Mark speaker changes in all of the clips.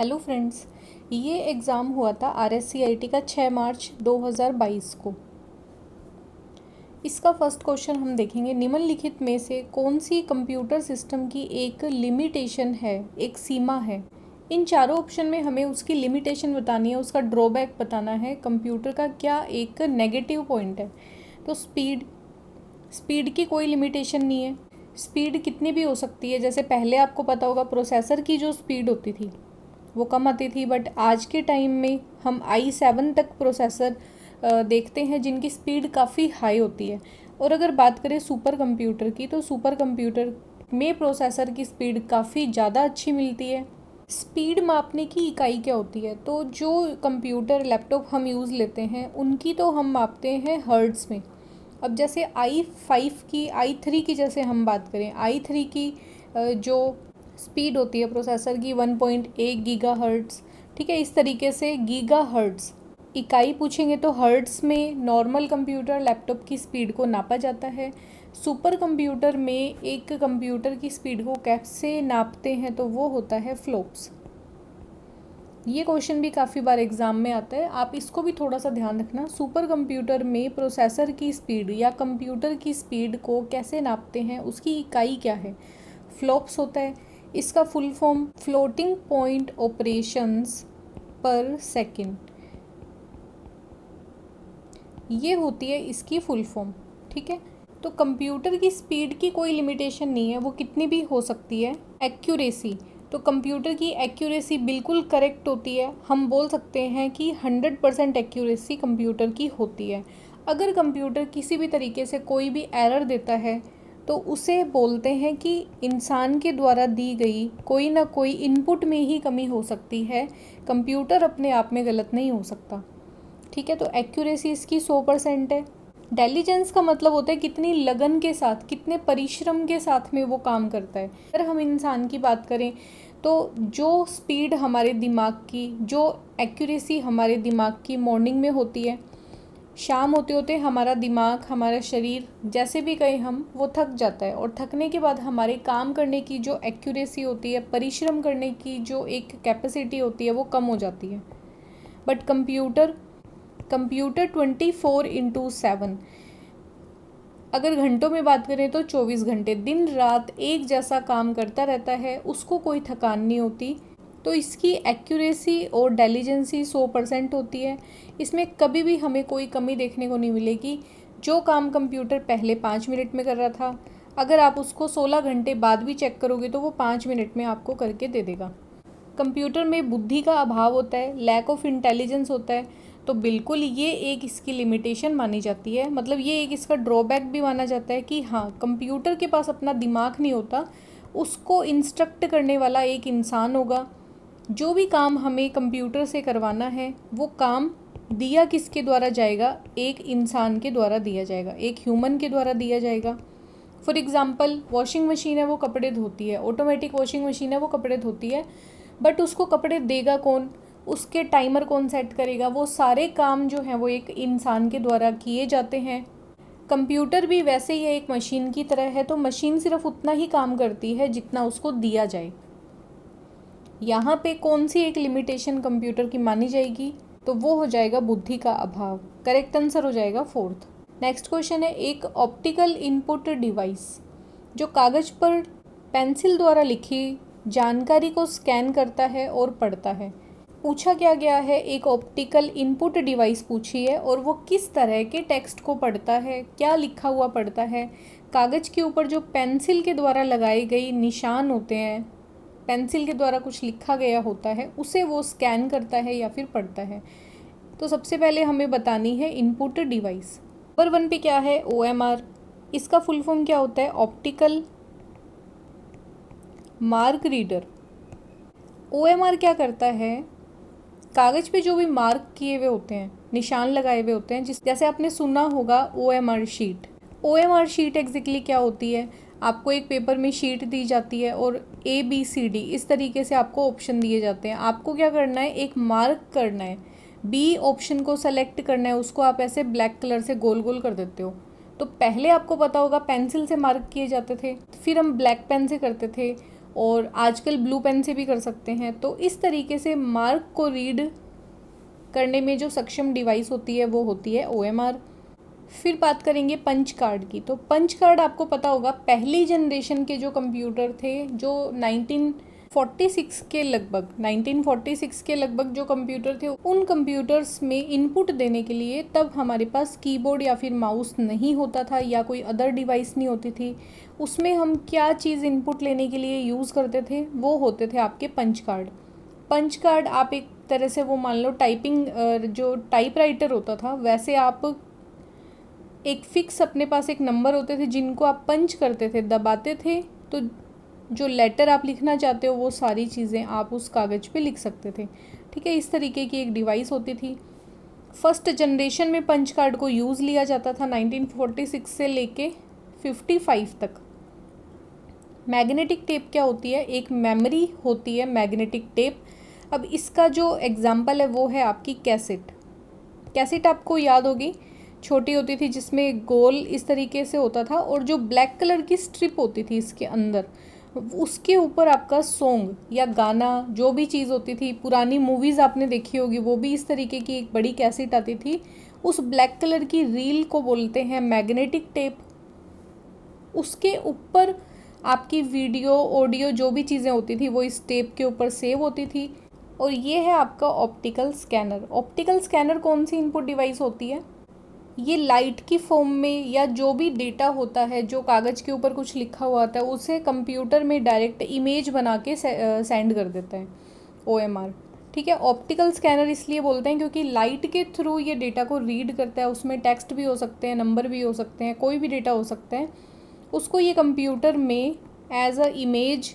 Speaker 1: Hello friends, ये exam हुआ था RSCIT का 6 मार्च 2022 को। इसका फर्स्ट क्वेश्चन हम देखेंगे, निम्नलिखित में से कौन सी कंप्यूटर सिस्टम की एक लिमिटेशन है, एक सीमा है। इन चारों ऑप्शन में हमें उसकी लिमिटेशन बतानी है, उसका ड्रॉबैक बताना है, कंप्यूटर का क्या एक नेगेटिव पॉइंट है। तो स्पीड की कोई लिमिटेशन नहीं है। स्पीड कितनी भी हो सकती है, जैसे पहले आपको पता होगा प्रोसेसर की जो स्पीड होती थी वो कम आती थी, बट आज के टाइम में हम i7 तक प्रोसेसर देखते हैं जिनकी स्पीड काफ़ी हाई होती है। और अगर बात करें सुपर कंप्यूटर की, तो सुपर कंप्यूटर में प्रोसेसर की स्पीड काफ़ी ज़्यादा अच्छी मिलती है। स्पीड मापने की इकाई क्या होती है, तो जो कंप्यूटर लैपटॉप हम यूज़ लेते हैं उनकी तो हम मापते हैं हर्ट्ज़ में। अब जैसे i5 की, i3 की जैसे हम बात करें, i3 की जो स्पीड होती है प्रोसेसर की 1.1 गीगाहर्ट्ज़, ठीक है। इस तरीके से गीगाहर्ट्ज़ इकाई पूछेंगे तो हर्ट्ज़ में नॉर्मल कंप्यूटर लैपटॉप की स्पीड को नापा जाता है। सुपर कंप्यूटर में एक कंप्यूटर की स्पीड को कैसे नापते हैं, तो वो होता है फ्लॉप्स। ये क्वेश्चन भी काफ़ी बार एग्ज़ाम में आता है, आप इसको भी थोड़ा सा ध्यान रखना। सुपर कंप्यूटर में प्रोसेसर की स्पीड या कंप्यूटर की स्पीड को कैसे नापते हैं, उसकी इकाई क्या है, फ्लॉप्स होता है। इसका full form floating point operations पर सेकेंड, ये होती है इसकी फुल फॉर्म, ठीक है। तो कंप्यूटर की स्पीड की कोई लिमिटेशन नहीं है, वो कितनी भी हो सकती है। एक्यूरेसी, तो कंप्यूटर की एक्यूरेसी बिल्कुल करेक्ट होती है, हम बोल सकते हैं कि 100% एक्यूरेसी कंप्यूटर की होती है। अगर कंप्यूटर किसी भी तरीके से कोई भी एरर देता है तो उसे बोलते हैं कि इंसान के द्वारा दी गई कोई ना कोई इनपुट में ही कमी हो सकती है, कंप्यूटर अपने आप में गलत नहीं हो सकता, ठीक है। तो एक्यूरेसी इसकी 100% है। डेलीजेंस का मतलब होता है कितनी लगन के साथ, कितने परिश्रम के साथ में वो काम करता है। अगर हम इंसान की बात करें तो जो स्पीड हमारे दिमाग की, जो एक्यूरेसी हमारे दिमाग की मॉर्निंग में होती है, शाम होते होते हमारा दिमाग, हमारा शरीर जैसे भी कहें हम, वो थक जाता है। और थकने के बाद हमारे काम करने की जो एक्यूरेसी होती है, परिश्रम करने की जो एक कैपेसिटी होती है, वो कम हो जाती है। बट कंप्यूटर 24/7, अगर घंटों में बात करें तो 24 घंटे दिन रात एक जैसा काम करता रहता है, उसको कोई थकान नहीं होती। तो इसकी एक्यूरेसी और डेलीजेंसी 100% होती है। इसमें कभी भी हमें कोई कमी देखने को नहीं मिलेगी। जो काम कंप्यूटर पहले 5 मिनट में कर रहा था, अगर आप उसको 16 घंटे बाद भी चेक करोगे तो वो 5 मिनट में आपको करके दे देगा। कंप्यूटर में बुद्धि का अभाव होता है, लैक ऑफ इंटेलिजेंस होता है, तो बिल्कुल ये एक इसकी लिमिटेशन मानी जाती है। मतलब ये एक इसका ड्रॉबैक भी माना जाता है कि हाँ, कंप्यूटर के पास अपना दिमाग नहीं होता, उसको इंस्ट्रक्ट करने वाला एक इंसान होगा। जो भी काम हमें कंप्यूटर से करवाना है, वो काम दिया किसके द्वारा जाएगा, एक इंसान के द्वारा दिया जाएगा, एक ह्यूमन के द्वारा दिया जाएगा। फॉर एग्ज़ाम्पल, वॉशिंग मशीन है वो कपड़े धोती है, ऑटोमेटिक वॉशिंग मशीन है वो कपड़े धोती है, बट उसको कपड़े देगा कौन, उसके टाइमर कौन सेट करेगा, वो सारे काम जो हैं वो एक इंसान के द्वारा किए जाते हैं। कंप्यूटर भी वैसे ही एक मशीन की तरह है, तो मशीन सिर्फ उतना ही काम करती है जितना उसको दिया जाए। यहाँ पे कौन सी एक लिमिटेशन कंप्यूटर की मानी जाएगी, तो वो हो जाएगा बुद्धि का अभाव। करेक्ट आंसर हो जाएगा 4th। नेक्स्ट क्वेश्चन है, एक ऑप्टिकल इनपुट डिवाइस जो कागज़ पर पेंसिल द्वारा लिखी जानकारी को स्कैन करता है और पढ़ता है। पूछा क्या गया है, एक ऑप्टिकल इनपुट डिवाइस पूछी है और वो किस तरह के टेक्स्ट को पढ़ता है, क्या लिखा हुआ पढ़ता है। कागज़ के ऊपर जो पेंसिल के द्वारा लगाए गए निशान होते हैं, पेंसिल के द्वारा कुछ लिखा गया होता है, उसे वो स्कैन करता है या फिर पढ़ता है। तो सबसे पहले हमें बतानी है इनपुट डिवाइस। नंबर 1 पे क्या है, OMR। इसका फुल फॉर्म क्या होता है, ऑप्टिकल मार्क रीडर। OMR क्या करता है, कागज़ पे जो भी मार्क किए हुए होते हैं, निशान लगाए हुए होते हैं, जैसे आपने सुना होगा OMR sheet. OMR sheet exactly क्या होती है, आपको एक पेपर में शीट दी जाती है और ABCD इस तरीके से आपको ऑप्शन दिए जाते हैं। आपको क्या करना है, एक मार्क करना है, B ऑप्शन को सेलेक्ट करना है, उसको आप ऐसे ब्लैक कलर से गोल गोल कर देते हो। तो पहले आपको पता होगा पेंसिल से मार्क किए जाते थे, फिर हम ब्लैक पेन से करते थे, और आजकल ब्लू पेन से भी कर सकते हैं। तो इस तरीके से मार्क को रीड करने में जो सक्षम डिवाइस होती है वो होती है OMR। फिर बात करेंगे पंच कार्ड की। तो पंच कार्ड आपको पता होगा पहली जनरेशन के जो कंप्यूटर थे, जो 1946 के लगभग जो कंप्यूटर थे, उन कंप्यूटर्स में इनपुट देने के लिए तब हमारे पास कीबोर्ड या फिर माउस नहीं होता था या कोई अदर डिवाइस नहीं होती थी। उसमें हम क्या चीज़ इनपुट लेने के लिए यूज़ करते थे, वो होते थे आपके पंच कार्ड। पंच कार्ड आप एक तरह से वो मान लो टाइपिंग, जो टाइपराइटर होता था वैसे आप एक फिक्स अपने पास एक नंबर होते थे जिनको आप पंच करते थे, दबाते थे, तो जो लेटर आप लिखना चाहते हो वो सारी चीज़ें आप उस कागज़ पे लिख सकते थे। ठीक है, इस तरीके की एक डिवाइस होती थी। फर्स्ट जनरेशन में पंच कार्ड को यूज़ लिया जाता था 1946 से लेके 55 तक। मैग्नेटिक टेप क्या होती है? एक मेमोरी होती है मैग्नेटिक टेप। अब इसका जो एग्जाम्पल है वो है आपकी कैसेट। कैसेट आपको याद होगी, छोटी होती थी जिसमें गोल इस तरीके से होता था और जो ब्लैक कलर की स्ट्रिप होती थी इसके अंदर, उसके ऊपर आपका सॉन्ग या गाना जो भी चीज़ होती थी, पुरानी मूवीज़ आपने देखी होगी, वो भी इस तरीके की एक बड़ी कैसेट आती थी। उस ब्लैक कलर की रील को बोलते हैं मैग्नेटिक टेप। उसके ऊपर आपकी वीडियो ऑडियो जो भी चीज़ें होती थी वो इस टेप के ऊपर सेव होती थी। और ये है आपका ऑप्टिकल स्कैनर। ऑप्टिकल स्कैनर कौन सी इनपुट डिवाइस होती है? ये लाइट की फॉर्म में या जो भी डेटा होता है, जो कागज़ के ऊपर कुछ लिखा हुआ होता है, उसे कंप्यूटर में डायरेक्ट इमेज बना के सेंड कर देता है, OMR। ठीक है, ऑप्टिकल स्कैनर इसलिए बोलते हैं क्योंकि लाइट के थ्रू ये डेटा को रीड करता है। उसमें टेक्स्ट भी हो सकते हैं, नंबर भी हो सकते हैं, कोई भी डेटा हो सकता है। उसको ये कंप्यूटर में एज अ इमेज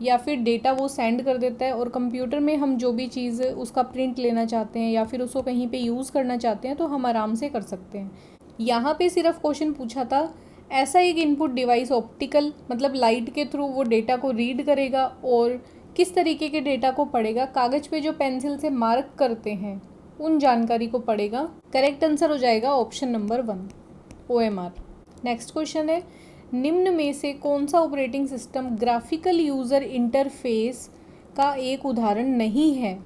Speaker 1: या फिर डेटा वो सेंड कर देता है, और कंप्यूटर में हम जो भी चीज़ उसका प्रिंट लेना चाहते हैं या फिर उसको कहीं पे यूज़ करना चाहते हैं तो हम आराम से कर सकते हैं। यहाँ पे सिर्फ क्वेश्चन पूछा था, ऐसा एक इनपुट डिवाइस ऑप्टिकल मतलब लाइट के थ्रू वो डेटा को रीड करेगा और किस तरीके के डेटा को पढ़ेगा, कागज़ पे जो पेंसिल से मार्क करते हैं उन जानकारी को पढ़ेगा। करेक्ट आंसर हो जाएगा option number 1, OMR। Next question है, निम्न में से कौन सा operating system graphical user interface का एक उदाहरण नहीं है?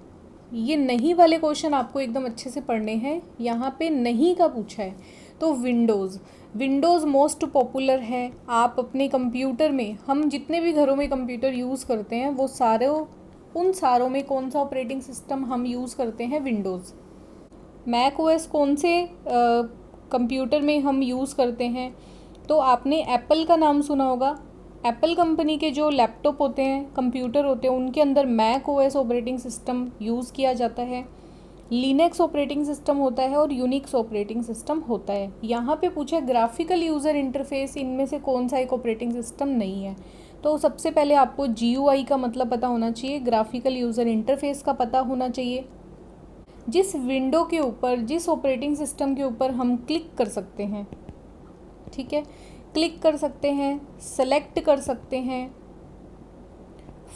Speaker 1: ये नहीं वाले क्वेश्चन आपको एकदम अच्छे से पढ़ने हैं। यहाँ पे नहीं का पूछा है तो विंडोज़ मोस्ट पॉपुलर है। आप अपने कंप्यूटर में, हम जितने भी घरों में कंप्यूटर यूज़ करते हैं वो उन सारों में कौन सा ऑपरेटिंग सिस्टम हम यूज़ करते हैं? विंडोज़। मैक OS कौन से कंप्यूटर में हम यूज़ करते हैं? तो आपने एप्पल का नाम सुना होगा। एप्पल कंपनी के जो लैपटॉप होते हैं, कंप्यूटर होते हैं, उनके अंदर Mac OS operating system use किया जाता है। लिनक्स ऑपरेटिंग सिस्टम होता है और यूनिक्स ऑपरेटिंग सिस्टम होता है। यहाँ पे पूछा ग्राफिकल यूज़र इंटरफेस, इनमें से कौन सा एक ऑपरेटिंग सिस्टम नहीं है? तो सबसे पहले आपको GUI का मतलब पता होना चाहिए, ग्राफिकल यूज़र इंटरफेस का पता होना चाहिए। जिस विंडो के ऊपर, जिस ऑपरेटिंग सिस्टम के ऊपर हम क्लिक कर सकते हैं, ठीक है, क्लिक कर सकते हैं, सेलेक्ट कर सकते हैं,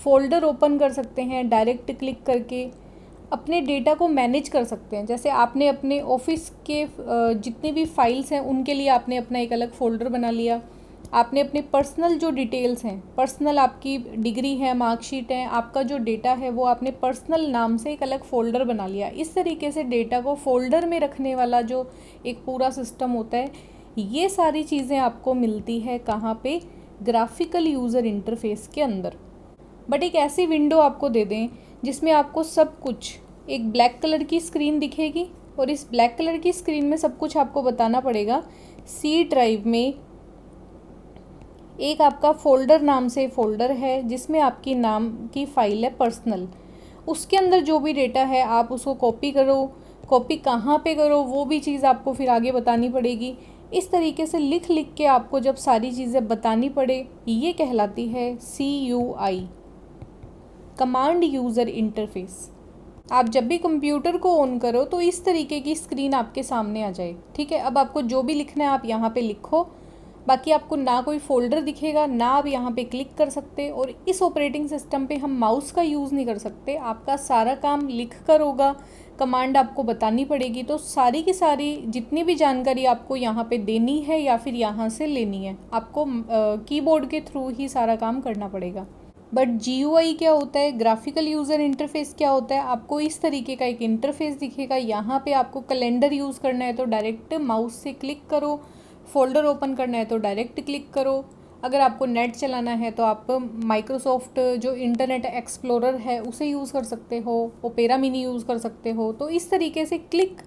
Speaker 1: फोल्डर ओपन कर सकते हैं, डायरेक्ट क्लिक करके अपने डेटा को मैनेज कर सकते हैं। जैसे आपने अपने ऑफिस के जितनी भी फाइल्स हैं उनके लिए आपने अपना एक अलग फ़ोल्डर बना लिया। आपने अपने पर्सनल जो डिटेल्स हैं, पर्सनल आपकी डिग्री है, मार्कशीट है, आपका जो डेटा है वो आपने पर्सनल नाम से एक अलग फ़ोल्डर बना लिया। इस तरीके से डेटा को फोल्डर में रखने वाला जो एक पूरा सिस्टम होता है, ये सारी चीज़ें आपको मिलती है कहाँ पे? ग्राफिकल यूज़र इंटरफेस के अंदर। बट एक ऐसी विंडो आपको दे दें जिसमें आपको सब कुछ, एक ब्लैक कलर की स्क्रीन दिखेगी और इस ब्लैक कलर की स्क्रीन में सब कुछ आपको बताना पड़ेगा। C ड्राइव में एक आपका फोल्डर नाम से फोल्डर है जिसमें आपकी नाम की फ़ाइल है पर्सनल, उसके अंदर जो भी डेटा है आप उसको कॉपी करो, कॉपी कहाँ पे करो वो भी चीज़ आपको फिर आगे बतानी पड़ेगी। इस तरीके से लिख के आपको जब सारी चीज़ें बतानी पड़े, ये कहलाती है CUI, कमांड यूज़र इंटरफेस। आप जब भी कंप्यूटर को ऑन करो तो इस तरीके की स्क्रीन आपके सामने आ जाए। ठीक है, अब आपको जो भी लिखना है आप यहाँ पे लिखो, बाकी आपको ना कोई फोल्डर दिखेगा, ना आप यहाँ पे क्लिक कर सकते, और इस ऑपरेटिंग सिस्टम पे हम माउस का यूज़ नहीं कर सकते। आपका सारा काम लिख कर होगा, कमांड आपको बतानी पड़ेगी। तो सारी की सारी जितनी भी जानकारी आपको यहाँ पे देनी है या फिर यहाँ से लेनी है, आपको कीबोर्ड के थ्रू ही सारा काम करना पड़ेगा। बट GUI क्या होता है, ग्राफिकल यूज़र इंटरफेस क्या होता है, आपको इस तरीके का एक इंटरफेस दिखेगा। यहाँ पे आपको कैलेंडर यूज़ करना है तो डायरेक्ट माउस से क्लिक करो, फोल्डर ओपन करना है तो डायरेक्ट क्लिक करो, अगर आपको नेट चलाना है तो आप माइक्रोसॉफ्ट जो इंटरनेट एक्सप्लोरर है उसे यूज़ कर सकते हो, ओपेरा मिनी यूज़ कर सकते हो। तो इस तरीके से क्लिक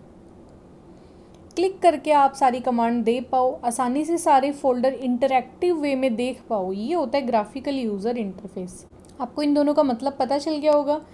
Speaker 1: करके आप सारी कमांड दे पाओ, आसानी से सारे फोल्डर इंटरैक्टिव वे में देख पाओ। ये होता है ग्राफिकल यूज़र इंटरफेस। आपको इन दोनों का मतलब पता चल गया होगा।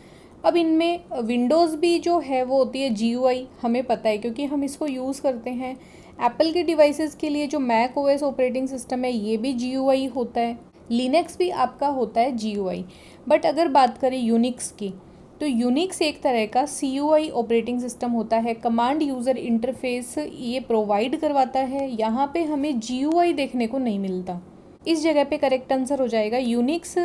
Speaker 1: अब इनमें विंडोज़ भी जो है वो होती है GUI, हमें पता है क्योंकि हम इसको यूज़ करते हैं। एप्पल के डिवाइसेस के लिए जो मैक OS ऑपरेटिंग सिस्टम है ये भी GUI होता है। लिनक्स भी आपका होता है GUI। बट अगर बात करें यूनिक्स की, तो यूनिक्स एक तरह का CUI ऑपरेटिंग सिस्टम होता है, कमांड यूज़र इंटरफेस ये प्रोवाइड करवाता है। यहाँ पे हमें GUI देखने को नहीं मिलता। इस जगह पे करेक्ट आंसर हो जाएगा यूनिक्स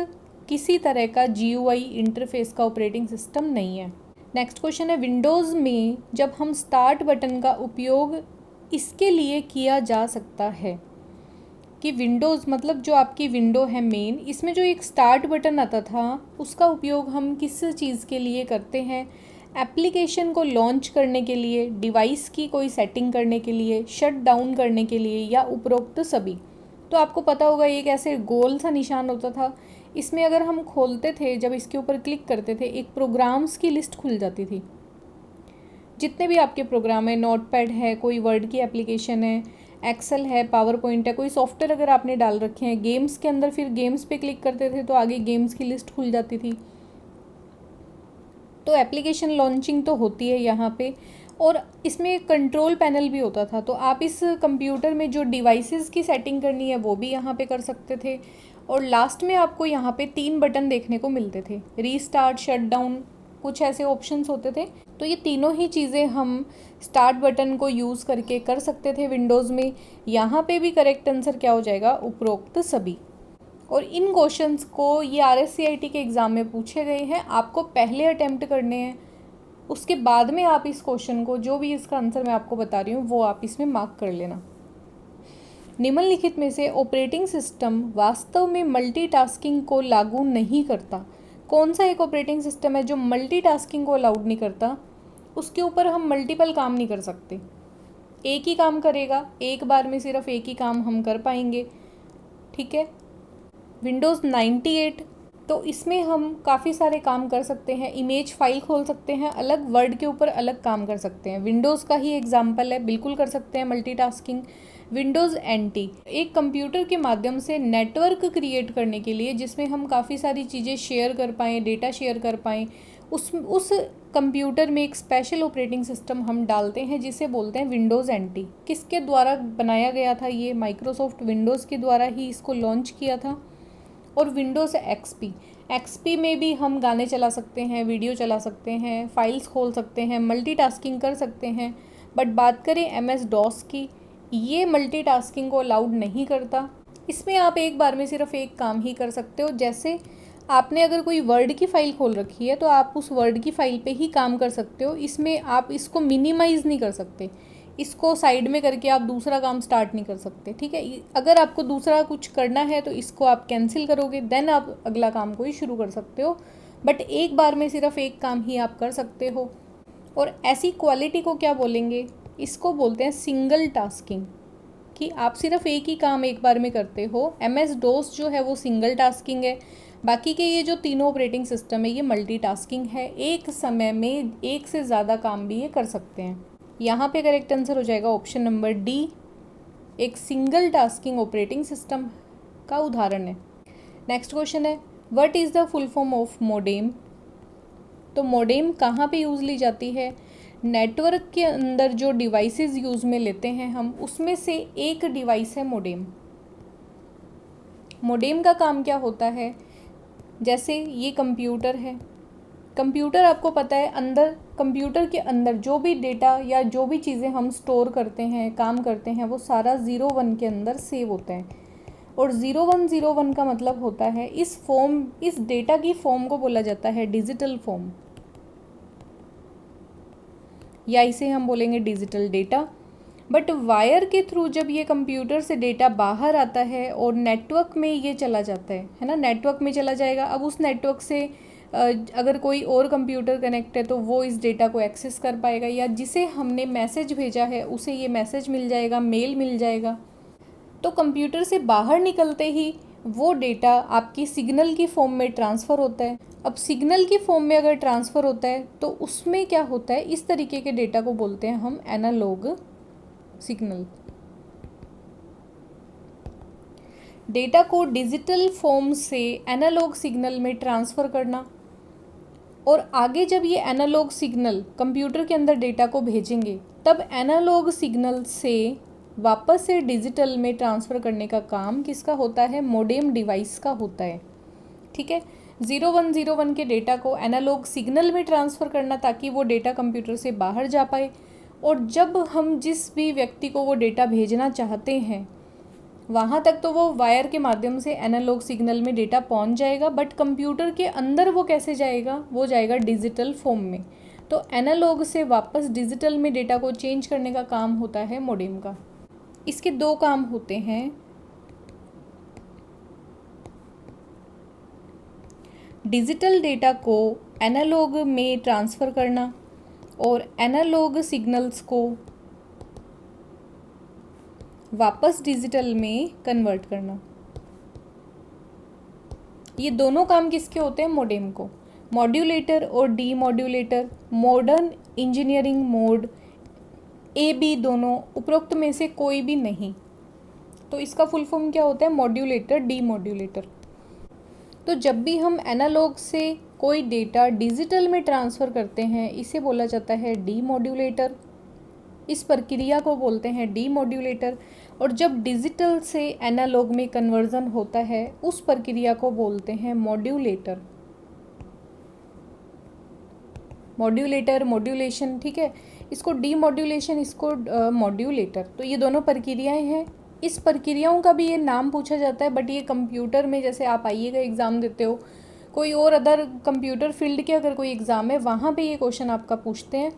Speaker 1: किसी तरह का GUI इंटरफेस का ऑपरेटिंग सिस्टम नहीं है। नेक्स्ट क्वेश्चन है, विंडोज़ में जब हम स्टार्ट बटन का उपयोग इसके लिए किया जा सकता है कि विंडोज़ मतलब जो आपकी विंडो है मेन, इसमें जो एक स्टार्ट बटन आता था उसका उपयोग हम किस चीज़ के लिए करते हैं, एप्लीकेशन को लॉन्च करने के लिए, डिवाइस की कोई सेटिंग करने के लिए, शट डाउन करने के लिए, या उपरोक्त सभी। तो आपको पता होगा एक ऐसे गोल सा निशान होता था, इसमें अगर हम खोलते थे, जब इसके ऊपर क्लिक करते थे एक प्रोग्राम्स की लिस्ट खुल जाती थी। जितने भी आपके प्रोग्राम है, नोटपैड है, कोई वर्ड की एप्लीकेशन है, एक्सेल है, पावर पॉइंट है, कोई सॉफ्टवेयर अगर आपने डाल रखे हैं, गेम्स के अंदर फिर गेम्स पे क्लिक करते थे तो आगे गेम्स की लिस्ट खुल जाती थी। तो एप्लीकेशन लॉन्चिंग तो होती है यहाँ पे, और इसमें एक कंट्रोल पैनल भी होता था। तो आप इस कंप्यूटर में जो डिवाइसेस की सेटिंग करनी है वो भी यहाँ पे कर सकते थे। और लास्ट में आपको यहाँ पे 3 बटन देखने को मिलते थे, रीस्टार्ट, शट डाउन, कुछ ऐसे ऑप्शंस होते थे। तो ये तीनों ही चीज़ें हम स्टार्ट बटन को यूज़ करके कर सकते थे विंडोज़ में। यहाँ पे भी करेक्ट आंसर क्या हो जाएगा, उपरोक्त सभी। और इन क्वेश्चंस को ये RSCIT के एग्ज़ाम में पूछे गए हैं, आपको पहले अटेम्प्ट करने हैं, उसके बाद में आप इस क्वेश्चन को, जो भी इसका आंसर मैं आपको बता रही हूँ वो आप इसमें मार्क कर लेना। निम्नलिखित में से ऑपरेटिंग सिस्टम वास्तव में मल्टीटास्किंग को लागू नहीं करता। कौन सा एक ऑपरेटिंग सिस्टम है जो मल्टीटास्किंग को अलाउड नहीं करता? उसके ऊपर हम मल्टीपल काम नहीं कर सकते, एक ही काम करेगा, एक बार में सिर्फ एक ही काम हम कर पाएंगे। ठीक है, विंडोज़ 98, तो इसमें हम काफ़ी सारे काम कर सकते हैं, इमेज फाइल खोल सकते हैं, अलग वर्ड के ऊपर अलग काम कर सकते हैं। विंडोज़ का ही एग्जाम्पल है, बिल्कुल कर सकते हैं मल्टीटास्किंग। विंडोज़ NT एक कंप्यूटर के माध्यम से नेटवर्क क्रिएट करने के लिए, जिसमें हम काफ़ी सारी चीज़ें शेयर कर पाएँ, डेटा शेयर कर पाएँ, उस कंप्यूटर में एक स्पेशल ऑपरेटिंग सिस्टम हम डालते हैं जिसे बोलते हैं विंडोज़ NT। किसके द्वारा बनाया गया था ये? माइक्रोसॉफ्ट विंडोज़ के द्वारा ही इसको लॉन्च किया था। और विंडोज़ XP में भी हम गाने चला सकते हैं, वीडियो चला सकते हैं, फाइल्स खोल सकते हैं, मल्टीटास्किंग कर सकते हैं। बट बात करें MS-DOS की, ये मल्टीटास्किंग को अलाउड नहीं करता। इसमें आप एक बार में सिर्फ एक काम ही कर सकते हो। जैसे आपने अगर कोई वर्ड की फ़ाइल खोल रखी है तो आप उस वर्ड की फ़ाइल पे ही काम कर सकते हो, इसमें आप इसको मिनिमाइज़ नहीं कर सकते, इसको साइड में करके आप दूसरा काम स्टार्ट नहीं कर सकते। ठीक है, अगर आपको दूसरा कुछ करना है तो इसको आप कैंसिल करोगे, देन आप अगला काम कोई शुरू कर सकते हो। बट एक बार में सिर्फ एक काम ही आप कर सकते हो। और ऐसी क्वालिटी को क्या बोलेंगे? इसको बोलते हैं सिंगल टास्किंग, कि आप सिर्फ एक ही काम एक बार में करते हो। MS-DOS जो है वो सिंगल टास्किंग है, बाकी के ये जो तीनों ऑपरेटिंग सिस्टम है ये मल्टीटास्किंग है, एक समय में एक से ज़्यादा काम भी ये कर सकते हैं। यहाँ पे करेक्ट आंसर हो जाएगा ऑप्शन नंबर D, एक सिंगल टास्किंग ऑपरेटिंग सिस्टम का उदाहरण है। नेक्स्ट क्वेश्चन है, what is the full form of modem? तो मोडेम कहाँ पे यूज़ ली जाती है? नेटवर्क के अंदर जो डिवाइसेस यूज़ में लेते हैं हम, उसमें से एक डिवाइस है मोडेम। मोडेम का काम क्या होता है? जैसे ये कंप्यूटर है, कंप्यूटर आपको पता है, अंदर कंप्यूटर के अंदर जो भी डेटा या जो भी चीज़ें हम स्टोर करते हैं, काम करते हैं, वो सारा 01 के अंदर सेव होता है। और 0101 का मतलब होता है इस डेटा की फॉर्म को बोला जाता है डिजिटल फॉर्म। या इसे हम बोलेंगे डिजिटल डेटा। बट वायर के थ्रू जब ये कंप्यूटर से डेटा बाहर आता है और नेटवर्क में ये चला जाता है ना, नेटवर्क में चला जाएगा। अब उस नेटवर्क से अगर कोई और कंप्यूटर कनेक्ट है तो वो इस डेटा को एक्सेस कर पाएगा, या जिसे हमने मैसेज भेजा है उसे ये मैसेज मिल जाएगा, मेल मिल जाएगा। तो कंप्यूटर से बाहर निकलते ही वो डेटा आपकी सिग्नल की फॉर्म में ट्रांसफ़र होता है। अब सिग्नल की फॉर्म में अगर ट्रांसफ़र होता है तो उसमें क्या होता है, इस तरीके के डेटा को बोलते हैं हम एनालॉग सिग्नल। डेटा को डिजिटल फॉर्म से एनालॉग सिग्नल में ट्रांसफ़र करना, और आगे जब ये एनालॉग सिग्नल कंप्यूटर के अंदर डेटा को भेजेंगे तब एनालॉग सिग्नल से वापस से डिजिटल में ट्रांसफ़र करने का काम किसका होता है, मोडेम डिवाइस का होता है। ठीक है, 0101 के डेटा को एनालॉग सिग्नल में ट्रांसफ़र करना ताकि वो डेटा कंप्यूटर से बाहर जा पाए, और जब हम जिस भी व्यक्ति को वो डेटा भेजना चाहते हैं वहाँ तक तो वो वायर के माध्यम से एनालॉग सिग्नल में डेटा पहुँच जाएगा, बट कंप्यूटर के अंदर वो कैसे जाएगा, वो जाएगा डिजिटल फॉर्म में। तो एनालॉग से वापस डिजिटल में डेटा को चेंज करने का काम होता है मोडेम का। इसके दो काम होते हैं। डिजिटल डेटा को एनालॉग में ट्रांसफ़र करना और एनालॉग सिग्नल्स को वापस डिजिटल में कन्वर्ट करना। ये दोनों काम किसके होते हैं, मोडेम को। मॉड्यूलेटर और demodulator, modern engineering mode, A B दोनों, उपरोक्त में से कोई भी नहीं। तो इसका फुल फॉर्म क्या होता है, मॉड्यूलेटर, डी मॉड्यूलेटर। तो जब भी हम एनालॉग से कोई डेटा डिजिटल में ट्रांसफ़र करते हैं इसे बोला जाता है डी मॉड्यूलेटर। इस प्रक्रिया को बोलते हैं डी मॉड्यूलेटर। और जब डिजिटल से एनालॉग में कन्वर्जन होता है उस प्रक्रिया को बोलते हैं मॉड्यूलेटर। मॉड्यूलेटर, मॉड्यूलेशन, ठीक है। इसको डी मॉड्यूलेशन, इसको मॉड्यूलेटर। तो ये दोनों प्रक्रियाएं हैं। इस प्रक्रियाओं का भी ये नाम पूछा जाता है, बट ये कंप्यूटर में जैसे आप आइएगा एग्ज़ाम देते हो, कोई और अदर कंप्यूटर फील्ड के अगर कोई एग्ज़ाम है वहाँ पे ये क्वेश्चन आपका पूछते हैं।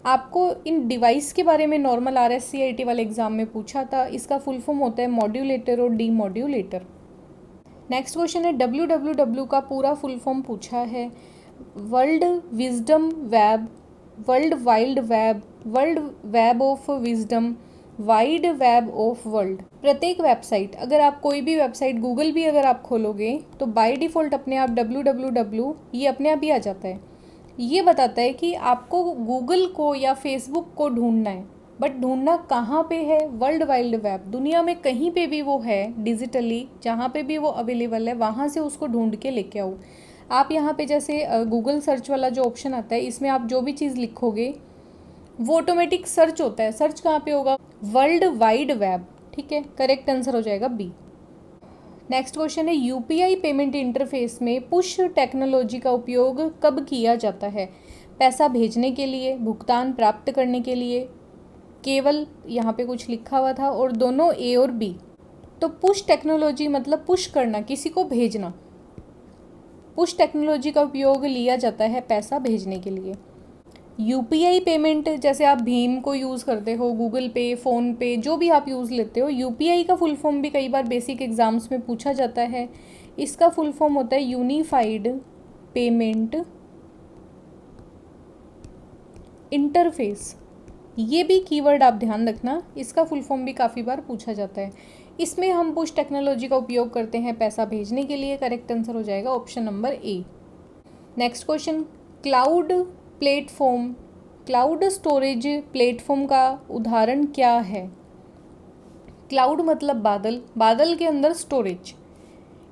Speaker 1: आपको इन डिवाइस के बारे में नॉर्मल RSCIT वाले एग्ज़ाम में पूछा था। इसका फुल फॉर्म होता है मॉड्यूलेटर और डी मॉड्यूलेटर। नेक्स्ट क्वेश्चन है WWW का पूरा फुल फॉर्म पूछा है। World wisdom web, world wild web, world web of wisdom, wide web of world. प्रत्येक वेबसाइट, अगर आप कोई भी वेबसाइट गूगल भी अगर आप खोलोगे तो बाय डिफ़ॉल्ट अपने आप WWW ये अपने आप ही आ जाता है। ये बताता है कि आपको गूगल को या फेसबुक को ढूंढना है, बट ढूंढना कहाँ पे है, वर्ल्ड वाइड वेब। दुनिया में कहीं पे भी वो है डिजिटली, जहाँ पे भी वो अवेलेबल है वहाँ से उसको ढूंढ के लेके आओ। आप यहाँ पे जैसे गूगल सर्च वाला जो ऑप्शन आता है इसमें आप जो भी चीज़ लिखोगे वो ऑटोमेटिक सर्च होता है। सर्च कहाँ पे होगा, वर्ल्ड वाइड वेब। ठीक है, करेक्ट आंसर हो जाएगा बी। नेक्स्ट क्वेश्चन है UPI पेमेंट इंटरफेस में पुश टेक्नोलॉजी का उपयोग कब किया जाता है। पैसा भेजने के लिए, भुगतान प्राप्त करने के लिए, केवल यहाँ पे कुछ लिखा हुआ था, और दोनों A और B। तो पुश टेक्नोलॉजी मतलब पुश करना, किसी को भेजना। पुश टेक्नोलॉजी का उपयोग लिया जाता है पैसा भेजने के लिए। UPI पेमेंट, जैसे आप भीम को यूज़ करते हो, गूगल पे, फ़ोन पे, जो भी आप यूज़ लेते हो, UPI का फुल फॉर्म भी कई बार बेसिक एग्ज़ाम्स में पूछा जाता है। इसका फुल फॉर्म होता है यूनिफाइड पेमेंट इंटरफेस। ये भी कीवर्ड आप ध्यान रखना, इसका फुल फॉर्म भी काफ़ी बार पूछा जाता है। इसमें हम पुश टेक्नोलॉजी का उपयोग करते हैं पैसा भेजने के लिए। करेक्ट आंसर हो जाएगा option number A। Next question, cloud platform, cloud storage platform का उदाहरण क्या है। क्लाउड मतलब बादल, बादल के अंदर स्टोरेज।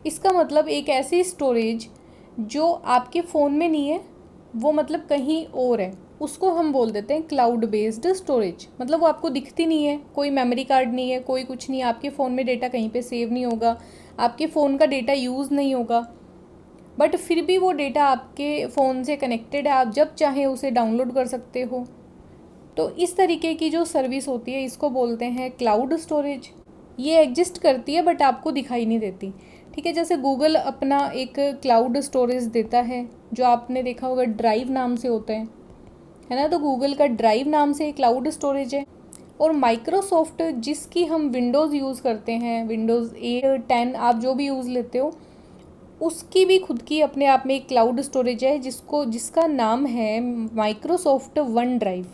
Speaker 1: इसका मतलब एक ऐसी स्टोरेज जो आपके फ़ोन में नहीं है, वो मतलब कहीं और है, उसको हम बोल देते हैं क्लाउड बेस्ड स्टोरेज। मतलब वो आपको दिखती नहीं है, कोई मेमोरी कार्ड नहीं है, कोई कुछ नहीं है, आपके फ़ोन में डेटा कहीं पे सेव नहीं होगा, आपके फ़ोन का डेटा यूज़ नहीं होगा, बट फिर भी वो डेटा आपके फ़ोन से कनेक्टेड है, आप जब चाहें उसे डाउनलोड कर सकते हो। तो इस तरीके की जो सर्विस होती है इसको बोलते हैं क्लाउड स्टोरेज। ये एग्जिस्ट करती है बट आपको दिखाई नहीं देती। ठीक है, जैसे गूगल अपना एक क्लाउड स्टोरेज देता है जो आपने देखा होगा ड्राइव नाम से होता है। है ना। तो गूगल का ड्राइव नाम से क्लाउड स्टोरेज है। और माइक्रोसॉफ्ट जिसकी हम विंडोज़ यूज़ करते हैं, विंडोज़ 8 10 आप जो भी यूज़ लेते हो, उसकी भी खुद की अपने आप में एक क्लाउड स्टोरेज है जिसका नाम है माइक्रोसॉफ्ट वन ड्राइव।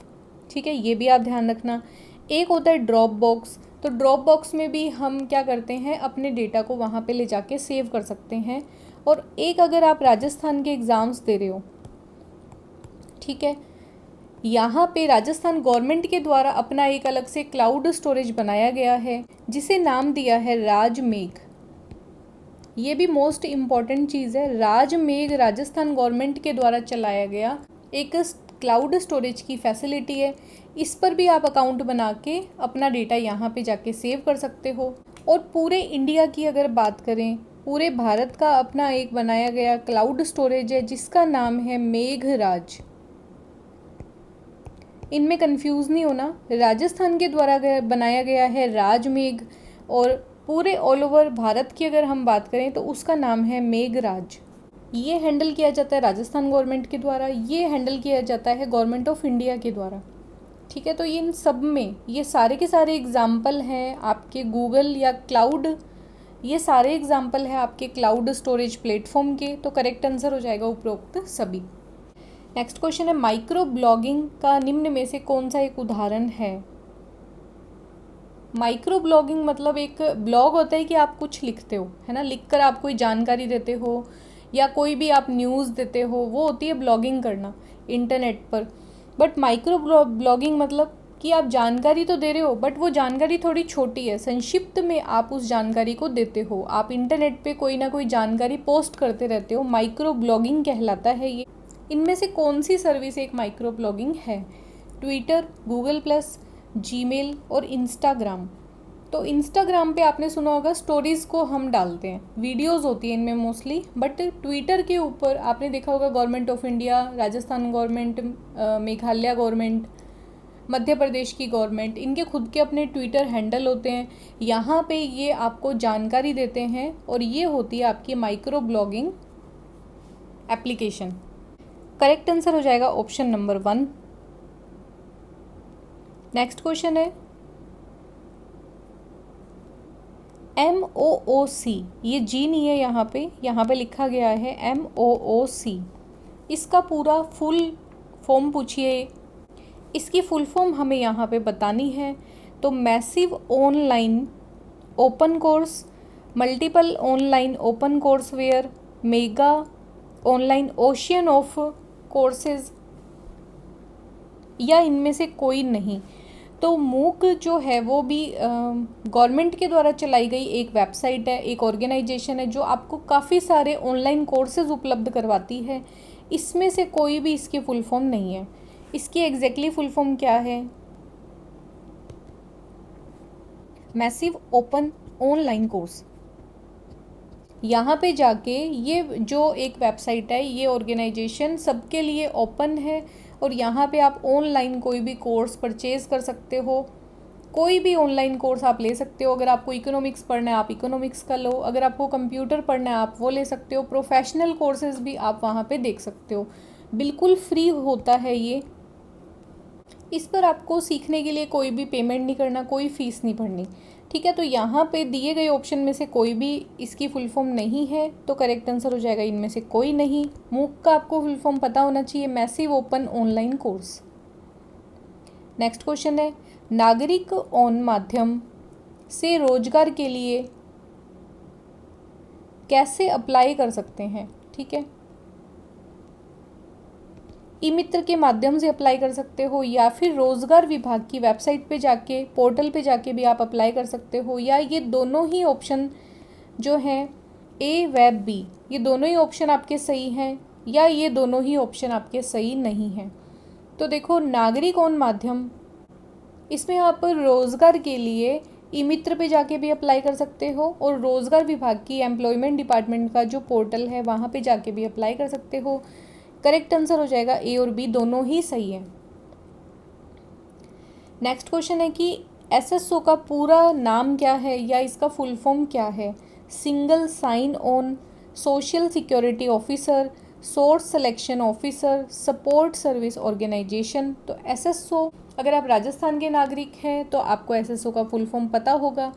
Speaker 1: ठीक है, ये भी आप ध्यान रखना। एक होता है ड्रॉप बॉक्स। तो ड्रॉप बॉक्स में भी हम क्या करते हैं, अपने डेटा को वहाँ पे ले जाके सेव कर सकते हैं। और एक अगर आप राजस्थान के एग्ज़ाम्स दे रहे हो, ठीक है, यहाँ पे राजस्थान गवर्नमेंट के द्वारा अपना एक अलग से क्लाउड स्टोरेज बनाया गया है जिसे नाम दिया है राजमेघ। ये भी मोस्ट इम्पॉर्टेंट चीज़ है, राजमेघ राजस्थान गवर्नमेंट के द्वारा चलाया गया एक क्लाउड स्टोरेज की फैसिलिटी है। इस पर भी आप अकाउंट बना के अपना डेटा यहाँ पे जाके सेव कर सकते हो। और पूरे इंडिया की अगर बात करें, पूरे भारत का अपना एक बनाया गया क्लाउड स्टोरेज है जिसका नाम है मेघराज। इनमें कंफ्यूज नहीं होना, राजस्थान के द्वारा बनाया गया है राजमेघ, और पूरे ऑल ओवर भारत की अगर हम बात करें तो उसका नाम है मेघराज। ये हैंडल किया जाता है राजस्थान गवर्नमेंट के द्वारा, ये हैंडल किया जाता है गवर्नमेंट ऑफ इंडिया के द्वारा। ठीक है, तो इन सब में ये सारे के सारे एग्जाम्पल हैं आपके गूगल या क्लाउड, ये सारे एग्जाम्पल हैं आपके क्लाउड स्टोरेज प्लेटफॉर्म के। तो करेक्ट आंसर हो जाएगा उपरोक्त सभी। नेक्स्ट क्वेश्चन है, माइक्रो ब्लॉगिंग का निम्न में से कौन सा एक उदाहरण है। माइक्रो ब्लॉगिंग मतलब एक ब्लॉग होता है कि आप कुछ लिखते हो, है ना, लिखकर आप कोई जानकारी देते हो या कोई भी आप न्यूज़ देते हो, वो होती है ब्लॉगिंग करना इंटरनेट पर। बट माइक्रो ब्लॉगिंग मतलब कि आप जानकारी तो दे रहे हो बट वो जानकारी थोड़ी छोटी है, संक्षिप्त में आप उस जानकारी को देते हो, आप इंटरनेट पे कोई ना कोई जानकारी पोस्ट करते रहते हो, माइक्रो ब्लॉगिंग कहलाता है ये। इनमें से कौन सी सर्विस एक माइक्रो ब्लॉगिंग है। ट्विटर, गूगल प्लस, जीमेल और इंस्टाग्राम। तो इंस्टाग्राम पे आपने सुना होगा स्टोरीज़ को हम डालते हैं, वीडियोस होती है इनमें मोस्टली। बट ट्विटर के ऊपर आपने देखा होगा government of India, Rajasthan government, Meghalaya government, Madhya Pradesh की गवर्नमेंट, इनके खुद के अपने ट्विटर हैंडल होते हैं। यहाँ पे ये आपको जानकारी देते हैं और ये होती है आपकी micro blogging application. Correct answer हो जाएगा ऑप्शन नंबर 1। नेक्स्ट क्वेश्चन है, MOOC, ये जी नहीं है यहाँ पे लिखा गया है MOOC। इसका पूरा फुल फॉर्म पूछिए, इसकी फुल फॉर्म हमें यहाँ पे बतानी है। तो massive online open course, multiple online open courseware, mega online ocean of courses, या इनमें से कोई नहीं। तो मूक जो है वो भी गवर्नमेंट के द्वारा चलाई गई एक वेबसाइट है, एक ऑर्गेनाइजेशन है जो आपको काफ़ी सारे ऑनलाइन कोर्सेज उपलब्ध करवाती है। इसमें से कोई भी इसकी फुल फॉर्म नहीं है। इसकी एग्जैक्टली फुल फॉर्म क्या है, मैसिव ओपन ऑनलाइन कोर्स। यहाँ पे जाके ये जो एक वेबसाइट है, ये ऑर्गेनाइजेशन सबके लिए ओपन है और यहाँ पे आप ऑनलाइन कोई भी कोर्स परचेज़ कर सकते हो, कोई भी ऑनलाइन कोर्स आप ले सकते हो। अगर आपको इकोनॉमिक्स पढ़ना है आप इकोनॉमिक्स का लो, अगर आपको कंप्यूटर पढ़ना है आप वो ले सकते हो, प्रोफेशनल कोर्सेज भी आप वहाँ पे देख सकते हो। बिल्कुल फ्री होता है ये, इस पर आपको सीखने के लिए कोई भी पेमेंट नहीं करना, कोई फ़ीस नहीं भरनी। ठीक है, तो यहाँ पे दिए गए ऑप्शन में से कोई भी इसकी फुल फॉर्म नहीं है, तो करेक्ट आंसर हो जाएगा इनमें से कोई नहीं। मूक का आपको फुल फॉर्म पता होना चाहिए, massive open online course. Next question है, नागरिक ऑन माध्यम से रोजगार के लिए कैसे अप्लाई कर सकते हैं। ठीक है, ई मित्र के माध्यम से अप्लाई कर सकते हो, या फिर रोज़गार विभाग की वेबसाइट पे जाके, पोर्टल पे जाके भी आप अप्लाई कर सकते हो, या ये दोनों ही ऑप्शन जो हैं ए व बी, ये दोनों ही ऑप्शन आपके सही हैं, या ये दोनों ही ऑप्शन आपके सही नहीं हैं। तो देखो, नागरिक ऑन माध्यम, इसमें आप रोज़गार के लिए ई मित्र पे जाके भी अप्लाई कर सकते हो और रोज़गार विभाग की एम्प्लॉयमेंट डिपार्टमेंट का जो पोर्टल है वहाँ पे जाके भी अप्लाई कर सकते हो। करेक्ट आंसर हो जाएगा ए और बी, दोनों ही सही है। नेक्स्ट क्वेश्चन है कि SSO का पूरा नाम क्या है या इसका फुल फॉर्म क्या है। Single sign on social security officer, source selection officer, support service organisation. तो एसएसओ, अगर आप राजस्थान के नागरिक हैं तो आपको एसएसओ का फुल फॉर्म पता होगा।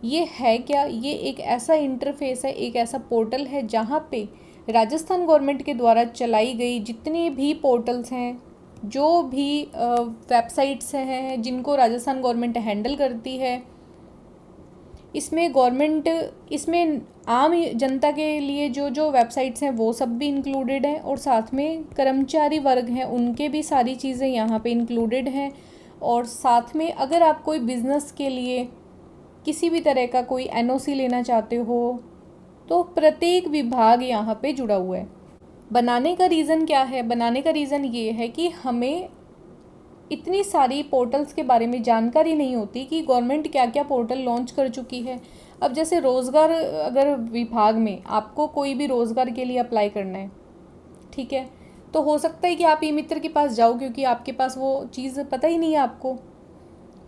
Speaker 1: ये है क्या? ये एक ऐसा इंटरफेस है, एक ऐसा पोर्टल है जहाँ पे राजस्थान गवर्नमेंट के द्वारा चलाई गई जितनी भी पोर्टल्स हैं, जो भी वेबसाइट्स हैं जिनको राजस्थान गवर्नमेंट हैंडल करती है, इसमें आम जनता के लिए जो जो वेबसाइट्स हैं वो सब भी इंक्लूडेड हैं, और साथ में कर्मचारी वर्ग हैं उनके भी सारी चीज़ें यहाँ पे इंक्लूडेड हैं। और साथ में अगर आप कोई बिज़नेस के लिए किसी भी तरह का कोई एनओसी लेना चाहते हो तो प्रत्येक विभाग यहाँ पे जुड़ा हुआ है। बनाने का रीज़न क्या है? बनाने का रीज़न ये है कि हमें इतनी सारी पोर्टल्स के बारे में जानकारी नहीं होती कि गवर्नमेंट क्या क्या पोर्टल लॉन्च कर चुकी है। अब जैसे रोज़गार, अगर विभाग में आपको कोई भी रोज़गार के लिए अप्लाई करना है, ठीक है, तो हो सकता है कि आप ई मित्र के पास जाओ क्योंकि आपके पास वो चीज़ पता ही नहीं है आपको,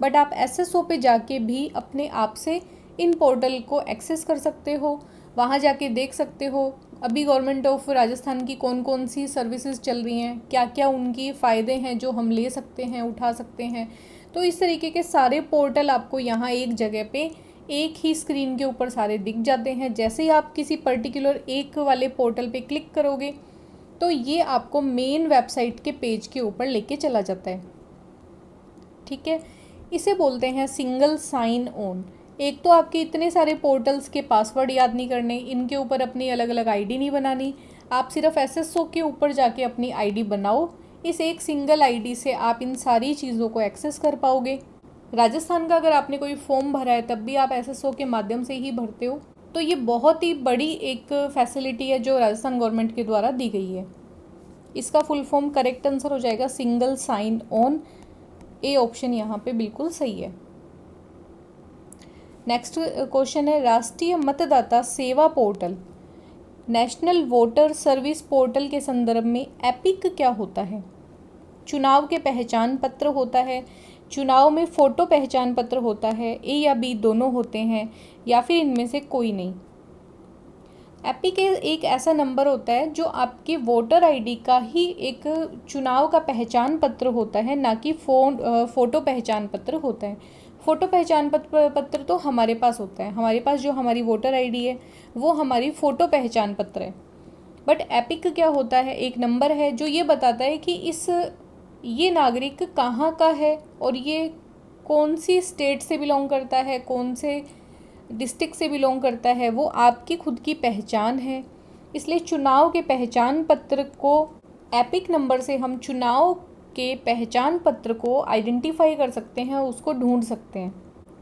Speaker 1: बट आप एसएसओ पे जाके भी अपने आप से इन पोर्टल को एक्सेस कर सकते हो। वहाँ जाके देख सकते हो अभी गवर्नमेंट ऑफ राजस्थान की कौन कौन सी सर्विसेज चल रही हैं, क्या क्या उनकी फ़ायदे हैं जो हम ले सकते हैं, उठा सकते हैं। तो इस तरीके के सारे पोर्टल आपको यहाँ एक जगह पे एक ही स्क्रीन के ऊपर सारे दिख जाते हैं। जैसे ही आप किसी पर्टिकुलर एक वाले पोर्टल पे क्लिक करोगे तो ये आपको मेन वेबसाइट के पेज के ऊपर लेके चला जाता है, ठीक है। इसे बोलते हैं सिंगल साइन ऑन। एक तो आपके इतने सारे पोर्टल्स के पासवर्ड याद नहीं करने, इनके ऊपर अपनी अलग अलग आईडी नहीं बनानी, आप सिर्फ एसएसओ के ऊपर जाके अपनी आईडी बनाओ। इस एक सिंगल आईडी से आप इन सारी चीज़ों को एक्सेस कर पाओगे। राजस्थान का अगर आपने कोई फॉर्म भरा है तब भी आप एसएसओ के माध्यम से ही भरते हो। तो ये बहुत ही बड़ी एक फैसिलिटी है जो राजस्थान गवर्नमेंट के द्वारा दी गई है। इसका फुल फॉर्म करेक्ट आंसर हो जाएगा single sign on. A option यहाँ पे बिल्कुल सही है। नेक्स्ट क्वेश्चन है राष्ट्रीय मतदाता सेवा portal, national voter service portal के संदर्भ में एपिक क्या होता है? चुनाव के पहचान पत्र होता है, चुनाव में फ़ोटो पहचान पत्र होता है, ए या बी दोनों होते हैं, या फिर इनमें से कोई नहीं। एपिक एक ऐसा नंबर होता है जो आपके वोटर आईडी का ही एक चुनाव का पहचान पत्र होता है, ना कि फ़ोटो पहचान पत्र होता है। फ़ोटो पहचान पत्र तो हमारे पास होता है, हमारे पास जो हमारी वोटर आईडी है वो हमारी फ़ोटो पहचान पत्र है। बट एपिक क्या होता है? एक नंबर है जो ये बताता है कि ये नागरिक कहाँ का है और ये कौन सी स्टेट से बिलोंग करता है, कौन से डिस्ट्रिक्ट से बिलोंग करता है, वो आपकी खुद की पहचान है। इसलिए चुनाव के पहचान पत्र को एपिक नंबर से हम चुनाव के पहचान पत्र को आइडेंटिफाई कर सकते हैं, उसको ढूंढ सकते हैं।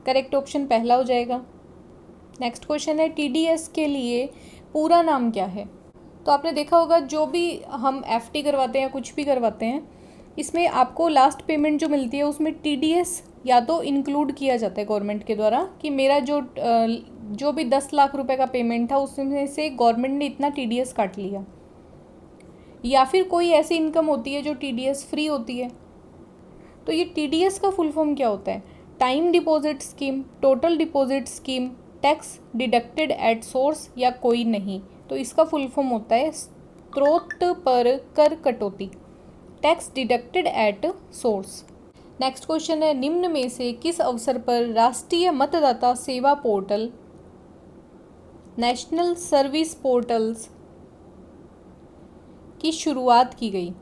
Speaker 1: करेक्ट ऑप्शन पहला हो जाएगा। नेक्स्ट क्वेश्चन है टीडीएस के लिए पूरा नाम क्या है? तो आपने देखा होगा जो भी हम एफडी करवाते हैं, कुछ भी करवाते हैं, इसमें आपको लास्ट पेमेंट जो मिलती है उसमें टीडीएस या तो इंक्लूड किया जाता है गवर्नमेंट के द्वारा कि मेरा जो भी 10 लाख रुपए का पेमेंट था उसमें से गवर्नमेंट ने इतना टीडीएस काट लिया, या फिर कोई ऐसी इनकम होती है जो टीडीएस फ्री होती है। तो ये टीडीएस का फुल फॉर्म क्या होता है? Time deposit scheme, total deposit scheme, tax deducted at source, या कोई नहीं। तो इसका फुल फॉर्म होता है स्रोत पर कर कटौती, tax deducted at source. Next question है निम्न में से किस अवसर पर राष्ट्रीय मतदाता सेवा पोर्टल, नेशनल सर्विस पोर्टल्स की शुरुआत की गई?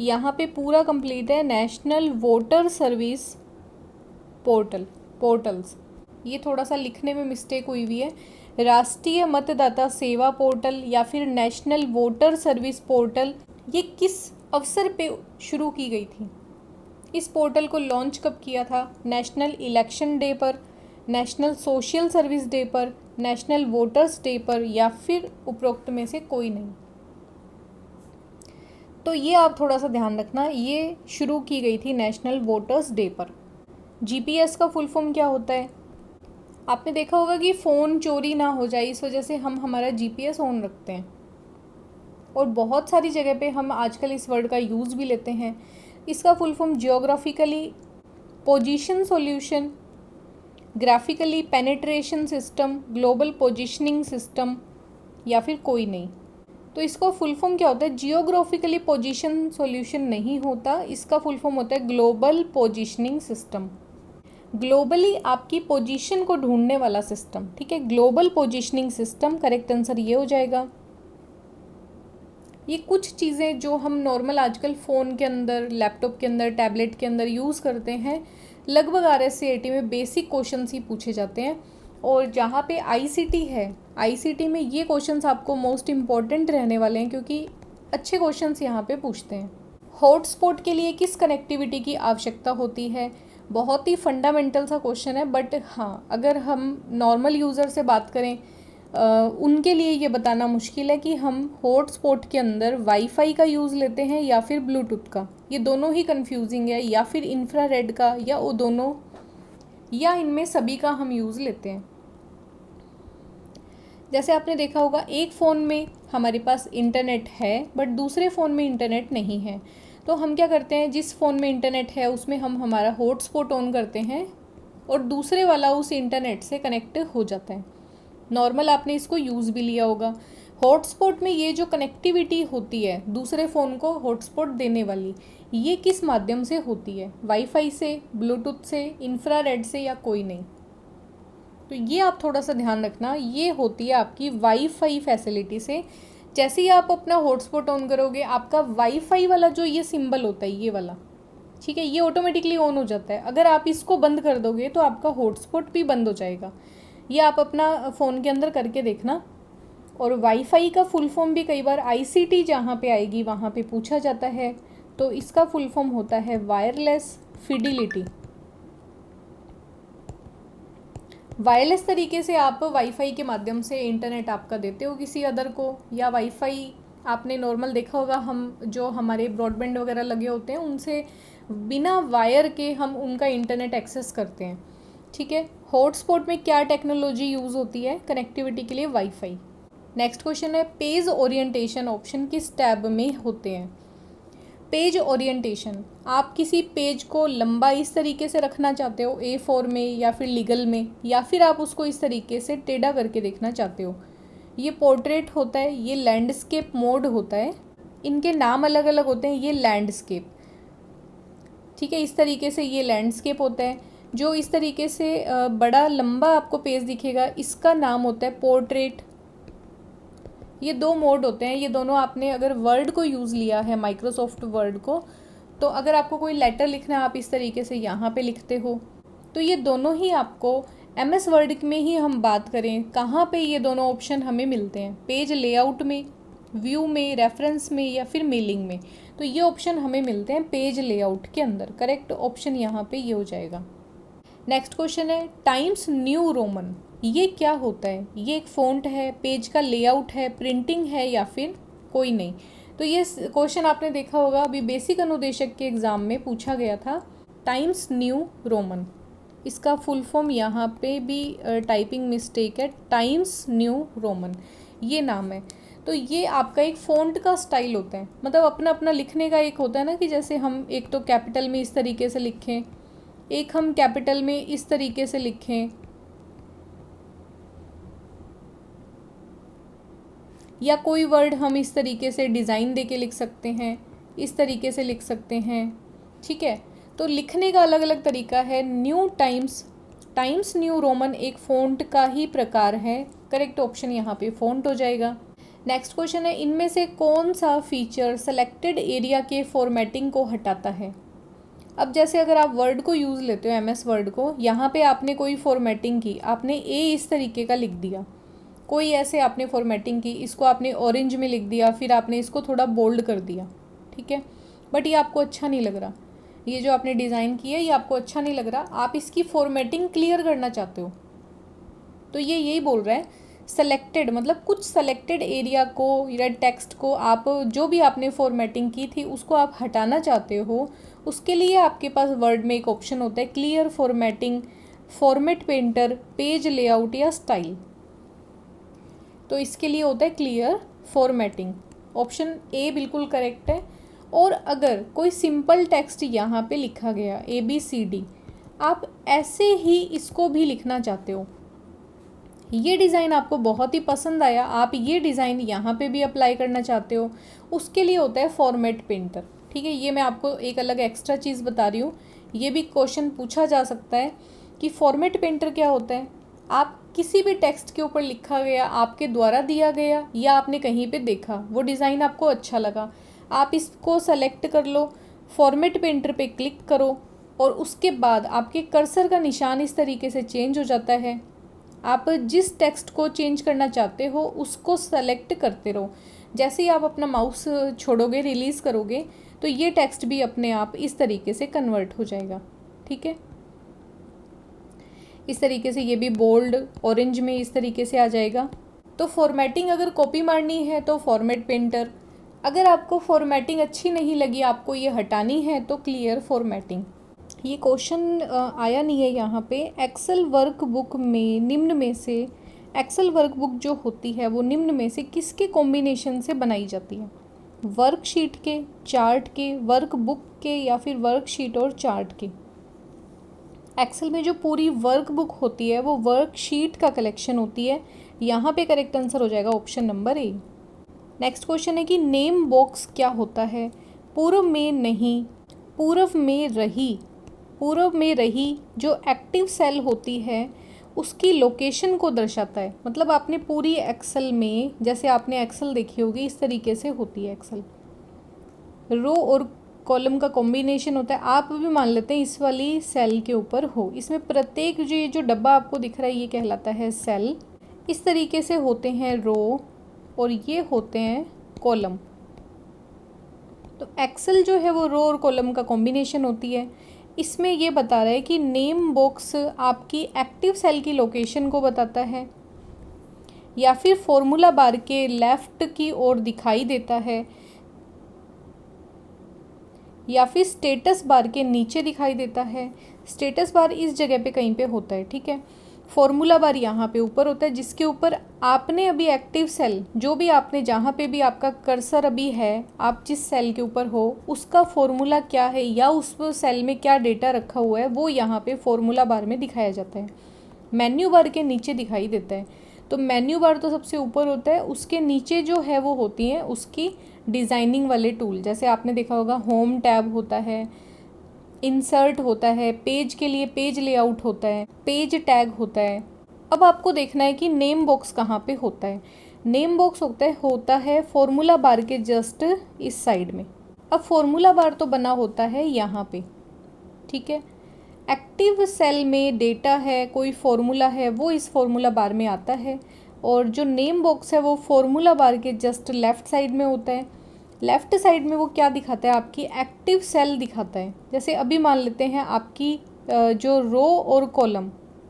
Speaker 1: यहाँ पे पूरा कंप्लीट है, नेशनल वोटर सर्विस पोर्टल्स। ये थोड़ा सा लिखने में मिस्टेक हुई हुई है, राष्ट्रीय मतदाता सेवा पोर्टल या फिर नेशनल वोटर सर्विस पोर्टल। ये किस अवसर पे शुरू की गई थी? इस पोर्टल को लॉन्च कब किया था? नेशनल इलेक्शन डे पर, नेशनल सोशल सर्विस डे पर, नेशनल वोटर्स डे पर, या फिर उपरोक्त में से कोई नहीं। तो ये आप थोड़ा सा ध्यान रखना, ये शुरू की गई थी नेशनल वोटर्स डे पर। जीपीएस का फुल फॉर्म क्या होता है? आपने देखा होगा कि फ़ोन चोरी ना हो जाए इस वजह से हम हमारा जीपीएस ऑन रखते हैं, और बहुत सारी जगह पे हम आजकल इस वर्ड का यूज़ भी लेते हैं। इसका full form geographically position solution, graphically penetration system, global positioning system, या फिर कोई नहीं। तो इसका फुल फॉर्म क्या होता है? जियोग्राफिकली पोजीशन सॉल्यूशन नहीं होता, इसका फुल फॉर्म होता है ग्लोबल पोजीशनिंग सिस्टम। ग्लोबली आपकी पोजीशन को ढूंढने वाला सिस्टम, ठीक है, global positioning system. Correct answer ये हो जाएगा। ये कुछ चीज़ें जो हम नॉर्मल आजकल फ़ोन के अंदर, लैपटॉप के अंदर, टैबलेट के अंदर यूज़ करते हैं, लगभग RSCAT में बेसिक क्वेश्चंस ही पूछे जाते हैं। और जहाँ पे ICT है, ICT में ये क्वेश्चंस आपको मोस्ट इम्पॉर्टेंट रहने वाले हैं, क्योंकि अच्छे क्वेश्चंस यहाँ पे पूछते हैं। हॉटस्पॉट के लिए किस कनेक्टिविटी की आवश्यकता होती है? बहुत ही फंडामेंटल सा क्वेश्चन है, बट हाँ, अगर हम नॉर्मल यूज़र से बात करें उनके लिए ये बताना मुश्किल है कि हम हॉटस्पॉट के अंदर वाईफाई का यूज़ लेते हैं या फिर ब्लूटूथ का। ये दोनों ही कंफ्यूजिंग है, या फिर इंफ्रारेड का, या वो दोनों, या इनमें सभी का हम यूज़ लेते हैं। जैसे आपने देखा होगा, एक फ़ोन में हमारे पास इंटरनेट है बट दूसरे फ़ोन में इंटरनेट नहीं है, तो हम क्या करते हैं, जिस फ़ोन में इंटरनेट है उसमें हम हमारा हॉटस्पॉट ऑन करते हैं और दूसरे वाला उस इंटरनेट से कनेक्ट हो जाता है। नॉर्मल आपने इसको यूज़ भी लिया होगा। हॉटस्पॉट में ये जो कनेक्टिविटी होती है दूसरे फ़ोन को हॉटस्पॉट देने वाली, ये किस माध्यम से होती है? वाईफाई से, ब्लूटूथ से, इंफ्रारेड से, या कोई नहीं? तो ये आप थोड़ा सा ध्यान रखना, ये होती है आपकी वाईफाई फैसिलिटी से। जैसे ही आप अपना हॉटस्पॉट ऑन करोगे, आपका वाईफाई वाला जो ये सिंबल होता है, ये वाला, ठीक है, ये ऑटोमेटिकली ऑन हो जाता है। अगर आप इसको बंद कर दोगे तो आपका हॉटस्पॉट भी बंद हो जाएगा। ये आप अपना फ़ोन के अंदर करके देखना। और वाईफाई का फुल फॉर्म भी कई बार ICT जहाँ पे आएगी वहाँ पे पूछा जाता है, तो इसका फुल फॉर्म होता है वायरलेस फिडिलिटी। वायरलेस तरीके से आप वाईफाई के माध्यम से इंटरनेट आपका देते हो किसी अदर को, या वाईफाई आपने नॉर्मल देखा होगा, हम जो हमारे ब्रॉडबैंड वगैरह लगे होते हैं उनसे बिना वायर के हम उनका इंटरनेट एक्सेस करते हैं, ठीक है। हॉटस्पॉट में क्या टेक्नोलॉजी यूज़ होती है कनेक्टिविटी के लिए? वाईफाई। नेक्स्ट क्वेश्चन है, पेज ओरिएंटेशन ऑप्शन किस टैब में होते हैं? पेज ओरिएंटेशन, आप किसी पेज को लंबा इस तरीके से रखना चाहते हो A4 में, या फिर लीगल में, या फिर आप उसको इस तरीके से टेढ़ा करके देखना चाहते हो। ये पोर्ट्रेट होता है, ये लैंडस्केप मोड होता है, इनके नाम अलग अलग होते हैं। ये लैंडस्केप, ठीक है, इस तरीके से ये लैंडस्केप होता है। जो इस तरीके से बड़ा लंबा आपको पेज दिखेगा, इसका नाम होता है पोर्ट्रेट। ये दो मोड होते हैं, ये दोनों आपने अगर वर्ड को यूज़ लिया है, माइक्रोसॉफ्ट वर्ड को, तो अगर आपको कोई लेटर लिखना है आप इस तरीके से यहाँ पे लिखते हो। तो ये दोनों ही आपको MS वर्ड में ही हम बात करें, कहाँ पे ये दोनों ऑप्शन हमें मिलते हैं? पेज लेआउट में, व्यू में, रेफरेंस में, या फिर मेलिंग में। तो ये ऑप्शन हमें मिलते हैं पेज लेआउट के अंदर। करेक्ट ऑप्शन यहाँ पे ये हो जाएगा। नेक्स्ट क्वेश्चन है, टाइम्स न्यू रोमन, ये क्या होता है? ये एक फ़ॉन्ट है, पेज का लेआउट है, प्रिंटिंग है, या फिर कोई नहीं? तो ये क्वेश्चन आपने देखा होगा, अभी बेसिक अनुदेशक के एग्ज़ाम में पूछा गया था। टाइम्स न्यू रोमन, इसका फुल फॉर्म यहाँ पे भी टाइपिंग मिस्टेक है, टाइम्स न्यू रोमन ये नाम है। तो ये आपका एक फ़ॉन्ट का स्टाइल होता है, मतलब अपना अपना लिखने का एक होता है ना, कि जैसे हम एक तो कैपिटल में इस तरीके से लिखें, एक हम कैपिटल में इस तरीके से लिखें, या कोई वर्ड हम इस तरीके से डिज़ाइन देके लिख सकते हैं, इस तरीके से लिख सकते हैं, ठीक है। तो लिखने का अलग अलग तरीका है। न्यू टाइम्स न्यू रोमन एक फ़ॉन्ट का ही प्रकार है। करेक्ट ऑप्शन यहाँ पे फ़ॉन्ट हो जाएगा। नेक्स्ट क्वेश्चन है, इनमें से कौन सा फीचर सेलेक्टेड एरिया के फॉर्मेटिंग को हटाता है? अब जैसे अगर आप वर्ड को यूज़ लेते हो, MS वर्ड को, यहाँ पे आपने कोई फॉर्मेटिंग की, आपने A इस तरीके का लिख दिया, कोई ऐसे आपने फॉर्मेटिंग की, इसको आपने ऑरेंज में लिख दिया, फिर आपने इसको थोड़ा बोल्ड कर दिया, ठीक है, बट ये आपको अच्छा नहीं लग रहा, ये जो आपने डिज़ाइन किया ये आपको अच्छा नहीं लग रहा, आप इसकी फॉर्मेटिंग क्लियर करना चाहते हो। तो ये यही बोल रहा है, सेलेक्टेड मतलब कुछ सेलेक्टेड एरिया को या टेक्स्ट को आप जो भी आपने फॉर्मेटिंग की थी उसको आप हटाना चाहते हो। उसके लिए आपके पास वर्ड में एक ऑप्शन होता है clear formatting, format painter, page layout या स्टाइल। तो इसके लिए होता है क्लियर फॉर्मेटिंग। ऑप्शन A बिल्कुल करेक्ट है। और अगर कोई सिंपल टेक्स्ट यहाँ पे लिखा गया ABCD, आप ऐसे ही इसको भी लिखना चाहते हो, ये डिज़ाइन आपको बहुत ही पसंद आया, आप ये डिज़ाइन यहाँ पे भी अप्लाई करना चाहते हो, उसके लिए होता है फॉर्मेट पेंटर। ठीक है, ये मैं आपको एक अलग एक्स्ट्रा चीज़ बता रही हूँ। ये भी क्वेश्चन पूछा जा सकता है कि फॉर्मेट पेंटर क्या होता है। आप किसी भी टेक्स्ट के ऊपर लिखा गया, आपके द्वारा दिया गया या आपने कहीं पे देखा, वो डिज़ाइन आपको अच्छा लगा, आप इसको सेलेक्ट कर लो, फॉर्मेट पेंटर पे क्लिक करो और उसके बाद आपके कर्सर का निशान इस तरीके से चेंज हो जाता है। आप जिस टेक्स्ट को चेंज करना चाहते हो उसको सेलेक्ट करते रहो। जैसे ही आप अपना माउस छोड़ोगे, रिलीज़ करोगे, तो ये टेक्स्ट भी अपने आप इस तरीके से कन्वर्ट हो जाएगा। ठीक है, इस तरीके से ये भी बोल्ड ऑरेंज में इस तरीके से आ जाएगा। तो फॉर्मेटिंग अगर कॉपी मारनी है तो फॉर्मेट पेंटर, अगर आपको फॉर्मेटिंग अच्छी नहीं लगी, आपको ये हटानी है, तो क्लियर फॉर्मेटिंग। ये क्वेश्चन आया नहीं है यहाँ पे। एक्सेल वर्कबुक में निम्न में से, एक्सेल वर्कबुक जो होती है वो निम्न में से किसके कॉम्बिनेशन से बनाई जाती है? वर्कशीट के, चार्ट के, वर्कबुक के या फिर वर्कशीट और चार्ट के? एक्सेल में जो पूरी वर्कबुक होती है वो वर्कशीट का कलेक्शन होती है। यहाँ पे करेक्ट आंसर हो जाएगा option number A. Next question है कि नेम बॉक्स क्या होता है? पूर्व में नहीं, पूर्व में रही। पूर्व में रही जो एक्टिव सेल होती है उसकी लोकेशन को दर्शाता है। मतलब आपने पूरी एक्सेल में, जैसे आपने एक्सेल देखी होगी, इस तरीके से होती है एक्सेल। रो और कॉलम का कॉम्बिनेशन होता है। आप भी मान लेते हैं इस वाली सेल के ऊपर हो, इसमें प्रत्येक जो डब्बा आपको दिख रहा है ये कहलाता है सेल। इस तरीके से होते हैं रो और ये होते हैं कॉलम। तो एक्सेल जो है वो रो और कॉलम का कॉम्बिनेशन होती है। इसमें ये बता रहा है कि नेम बॉक्स आपकी एक्टिव सेल की लोकेशन को बताता है, या फिर फॉर्मूला बार के लेफ्ट की ओर दिखाई देता है, या फिर स्टेटस बार के नीचे दिखाई देता है। स्टेटस बार इस जगह पे कहीं पे होता है। ठीक है, फॉर्मूला बार यहाँ पे ऊपर होता है, जिसके ऊपर आपने अभी एक्टिव सेल, जो भी आपने, जहाँ पे भी आपका कर्सर अभी है, आप जिस सेल के ऊपर हो उसका फॉर्मूला क्या है या उस सेल में क्या डेटा रखा हुआ है वो यहाँ पे फॉर्मूला बार में दिखाया जाता है। मेन्यू बार के नीचे दिखाई देता है। तो मेन्यू बार तो सबसे ऊपर होता है, उसके नीचे जो है वो होती हैं उसकी डिज़ाइनिंग वाले टूल। जैसे आपने देखा होगा होम टैब होता है, इंसर्ट होता है, पेज के लिए पेज लेआउट होता है, पेज टैग होता है। अब आपको देखना है कि नेम बॉक्स कहाँ पे होता है। नेम बॉक्स होता है फॉर्मूला बार के जस्ट इस साइड में। अब फॉर्मूला बार तो बना होता है यहाँ पे। ठीक है, एक्टिव सेल में डेटा है, कोई फॉर्मूला है, वो इस फॉर्मूला बार में आता है। और जो नेम बॉक्स है वो फॉर्मूला बार के जस्ट लेफ़्ट साइड में होता है। लेफ़्ट साइड में वो क्या दिखाता है? आपकी एक्टिव सेल दिखाता है। जैसे अभी मान लेते हैं आपकी जो रो और कॉलम,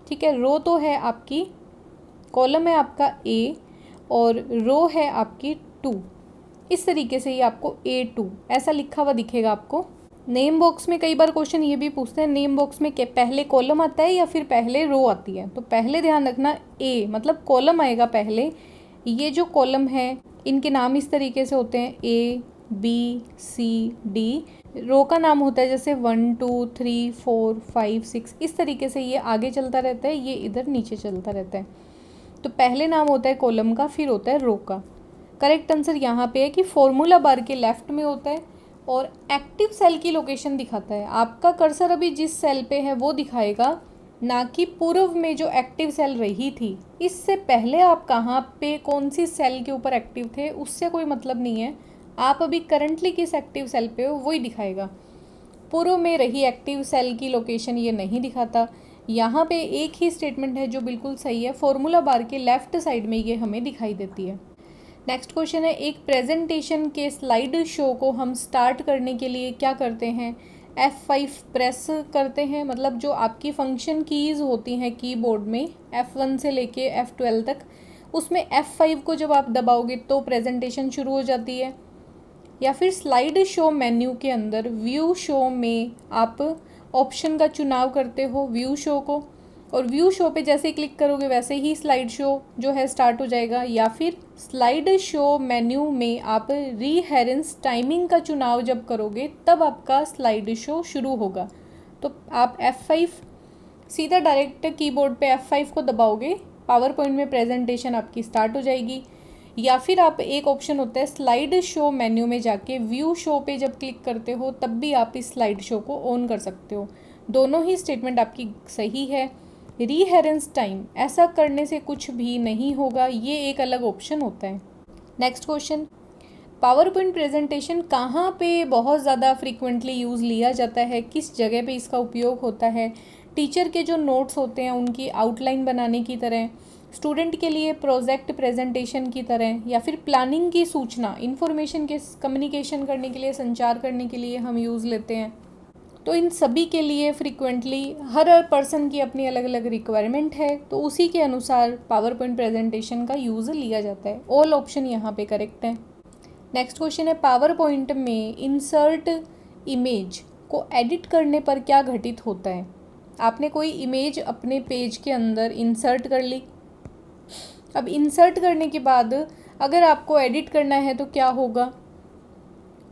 Speaker 1: ठीक है, रो तो है आपकी, कॉलम है आपका ए और रो है आपकी 2। इस तरीके से ये आपको A2 ऐसा लिखा हुआ दिखेगा आपको। नेम बॉक्स में कई बार क्वेश्चन ये भी पूछते हैं नेम बॉक्स में क्या पहले कॉलम आता है या फिर पहले रो आती है? तो पहले ध्यान रखना ए मतलब कॉलम आएगा पहले। ये जो कॉलम है इनके नाम इस तरीके से होते हैं A B C D। रो का नाम होता है जैसे 1 2 3 4 5 6, इस तरीके से ये आगे चलता रहता है, ये इधर नीचे चलता रहता है। तो पहले नाम होता है कॉलम का, फिर होता है रो का। करेक्ट आंसर यहाँ पे है कि फॉर्मूला बार के लेफ्ट में होता है और एक्टिव सेल की लोकेशन दिखाता है। आपका कर्सर अभी जिस सेल पे है वो दिखाएगा, ना कि पूर्व में जो एक्टिव सेल रही थी। इससे पहले आप कहाँ पे कौन सी सेल के ऊपर एक्टिव थे उससे कोई मतलब नहीं है, आप अभी करंटली किस एक्टिव सेल पे हो वही दिखाएगा। पूर्व में रही एक्टिव सेल की लोकेशन ये नहीं दिखाता। यहाँ पे एक ही स्टेटमेंट है जो बिल्कुल सही है, फॉर्मूला बार के लेफ्ट साइड में ये हमें दिखाई देती है। नेक्स्ट क्वेश्चन है, एक प्रेजेंटेशन के स्लाइड शो को हम स्टार्ट करने के लिए क्या करते हैं? F5 प्रेस करते हैं, मतलब जो आपकी फंक्शन कीज़ होती हैं कीबोर्ड में F1 से लेके F12 तक, उसमें F5 को जब आप दबाओगे तो प्रेजेंटेशन शुरू हो जाती है। या फिर स्लाइड शो मेन्यू के अंदर व्यू शो में आप ऑप्शन का चुनाव करते हो व्यू शो को, और व्यू शो पे जैसे ही क्लिक करोगे वैसे ही स्लाइड शो जो है स्टार्ट हो जाएगा। या फिर स्लाइड शो मेन्यू में आप रीहेरेंस टाइमिंग का चुनाव जब करोगे तब आपका स्लाइड शो शुरू होगा। तो आप F5 सीधा डायरेक्ट कीबोर्ड पे F5 को दबाओगे पावर पॉइंट में प्रेजेंटेशन आपकी स्टार्ट हो जाएगी। या फिर आप एक ऑप्शन होता है स्लाइड शो मेन्यू में जाके व्यू शो पे जब क्लिक करते हो तब भी आप इस स्लाइड शो को ऑन कर सकते हो। दोनों ही स्टेटमेंट आपकी सही है। रीहेरेंस टाइम, ऐसा करने से कुछ भी नहीं होगा, ये एक अलग ऑप्शन होता है। Next question, power point presentation कहाँ पे बहुत ज़्यादा फ्रीक्वेंटली यूज़ लिया जाता है, किस जगह पे इसका उपयोग होता है? टीचर के जो नोट्स होते हैं उनकी आउटलाइन बनाने की तरह, स्टूडेंट के लिए प्रोजेक्ट प्रेजेंटेशन की तरह, या फिर प्लानिंग की सूचना, इन्फॉर्मेशन के कम्युनिकेशन करने के लिए, संचार करने के लिए हम यूज़ लेते हैं। तो इन सभी के लिए फ्रीक्वेंटली हर पर्सन की अपनी अलग अलग रिक्वायरमेंट है, तो उसी के अनुसार पावर पॉइंट प्रेजेंटेशन का यूज़ लिया जाता है। ऑल ऑप्शन यहाँ पे करेक्ट है। नेक्स्ट क्वेश्चन है, पावर पॉइंट में इंसर्ट इमेज को एडिट करने पर क्या घटित होता है? आपने कोई इमेज अपने पेज के अंदर इंसर्ट कर ली। अब इंसर्ट करने के बाद अगर आपको एडिट करना है तो क्या होगा?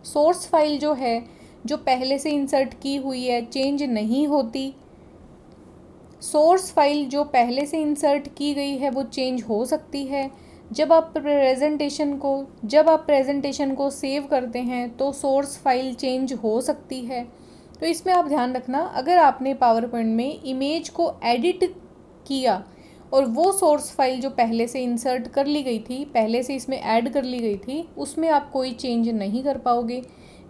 Speaker 1: सोर्स फाइल जो है, जो पहले से इंसर्ट की हुई है, चेंज नहीं होती। सोर्स फाइल जो पहले से इंसर्ट की गई है वो चेंज हो सकती है। जब आप प्रेजेंटेशन को सेव करते हैं तो सोर्स फाइल चेंज हो सकती है। तो इसमें आप ध्यान रखना, अगर आपने पावर पॉइंट में इमेज को एडिट किया और वो सोर्स फाइल जो पहले से इंसर्ट कर ली गई थी, पहले से इसमें ऐड कर ली गई थी, उसमें आप कोई चेंज नहीं कर पाओगे।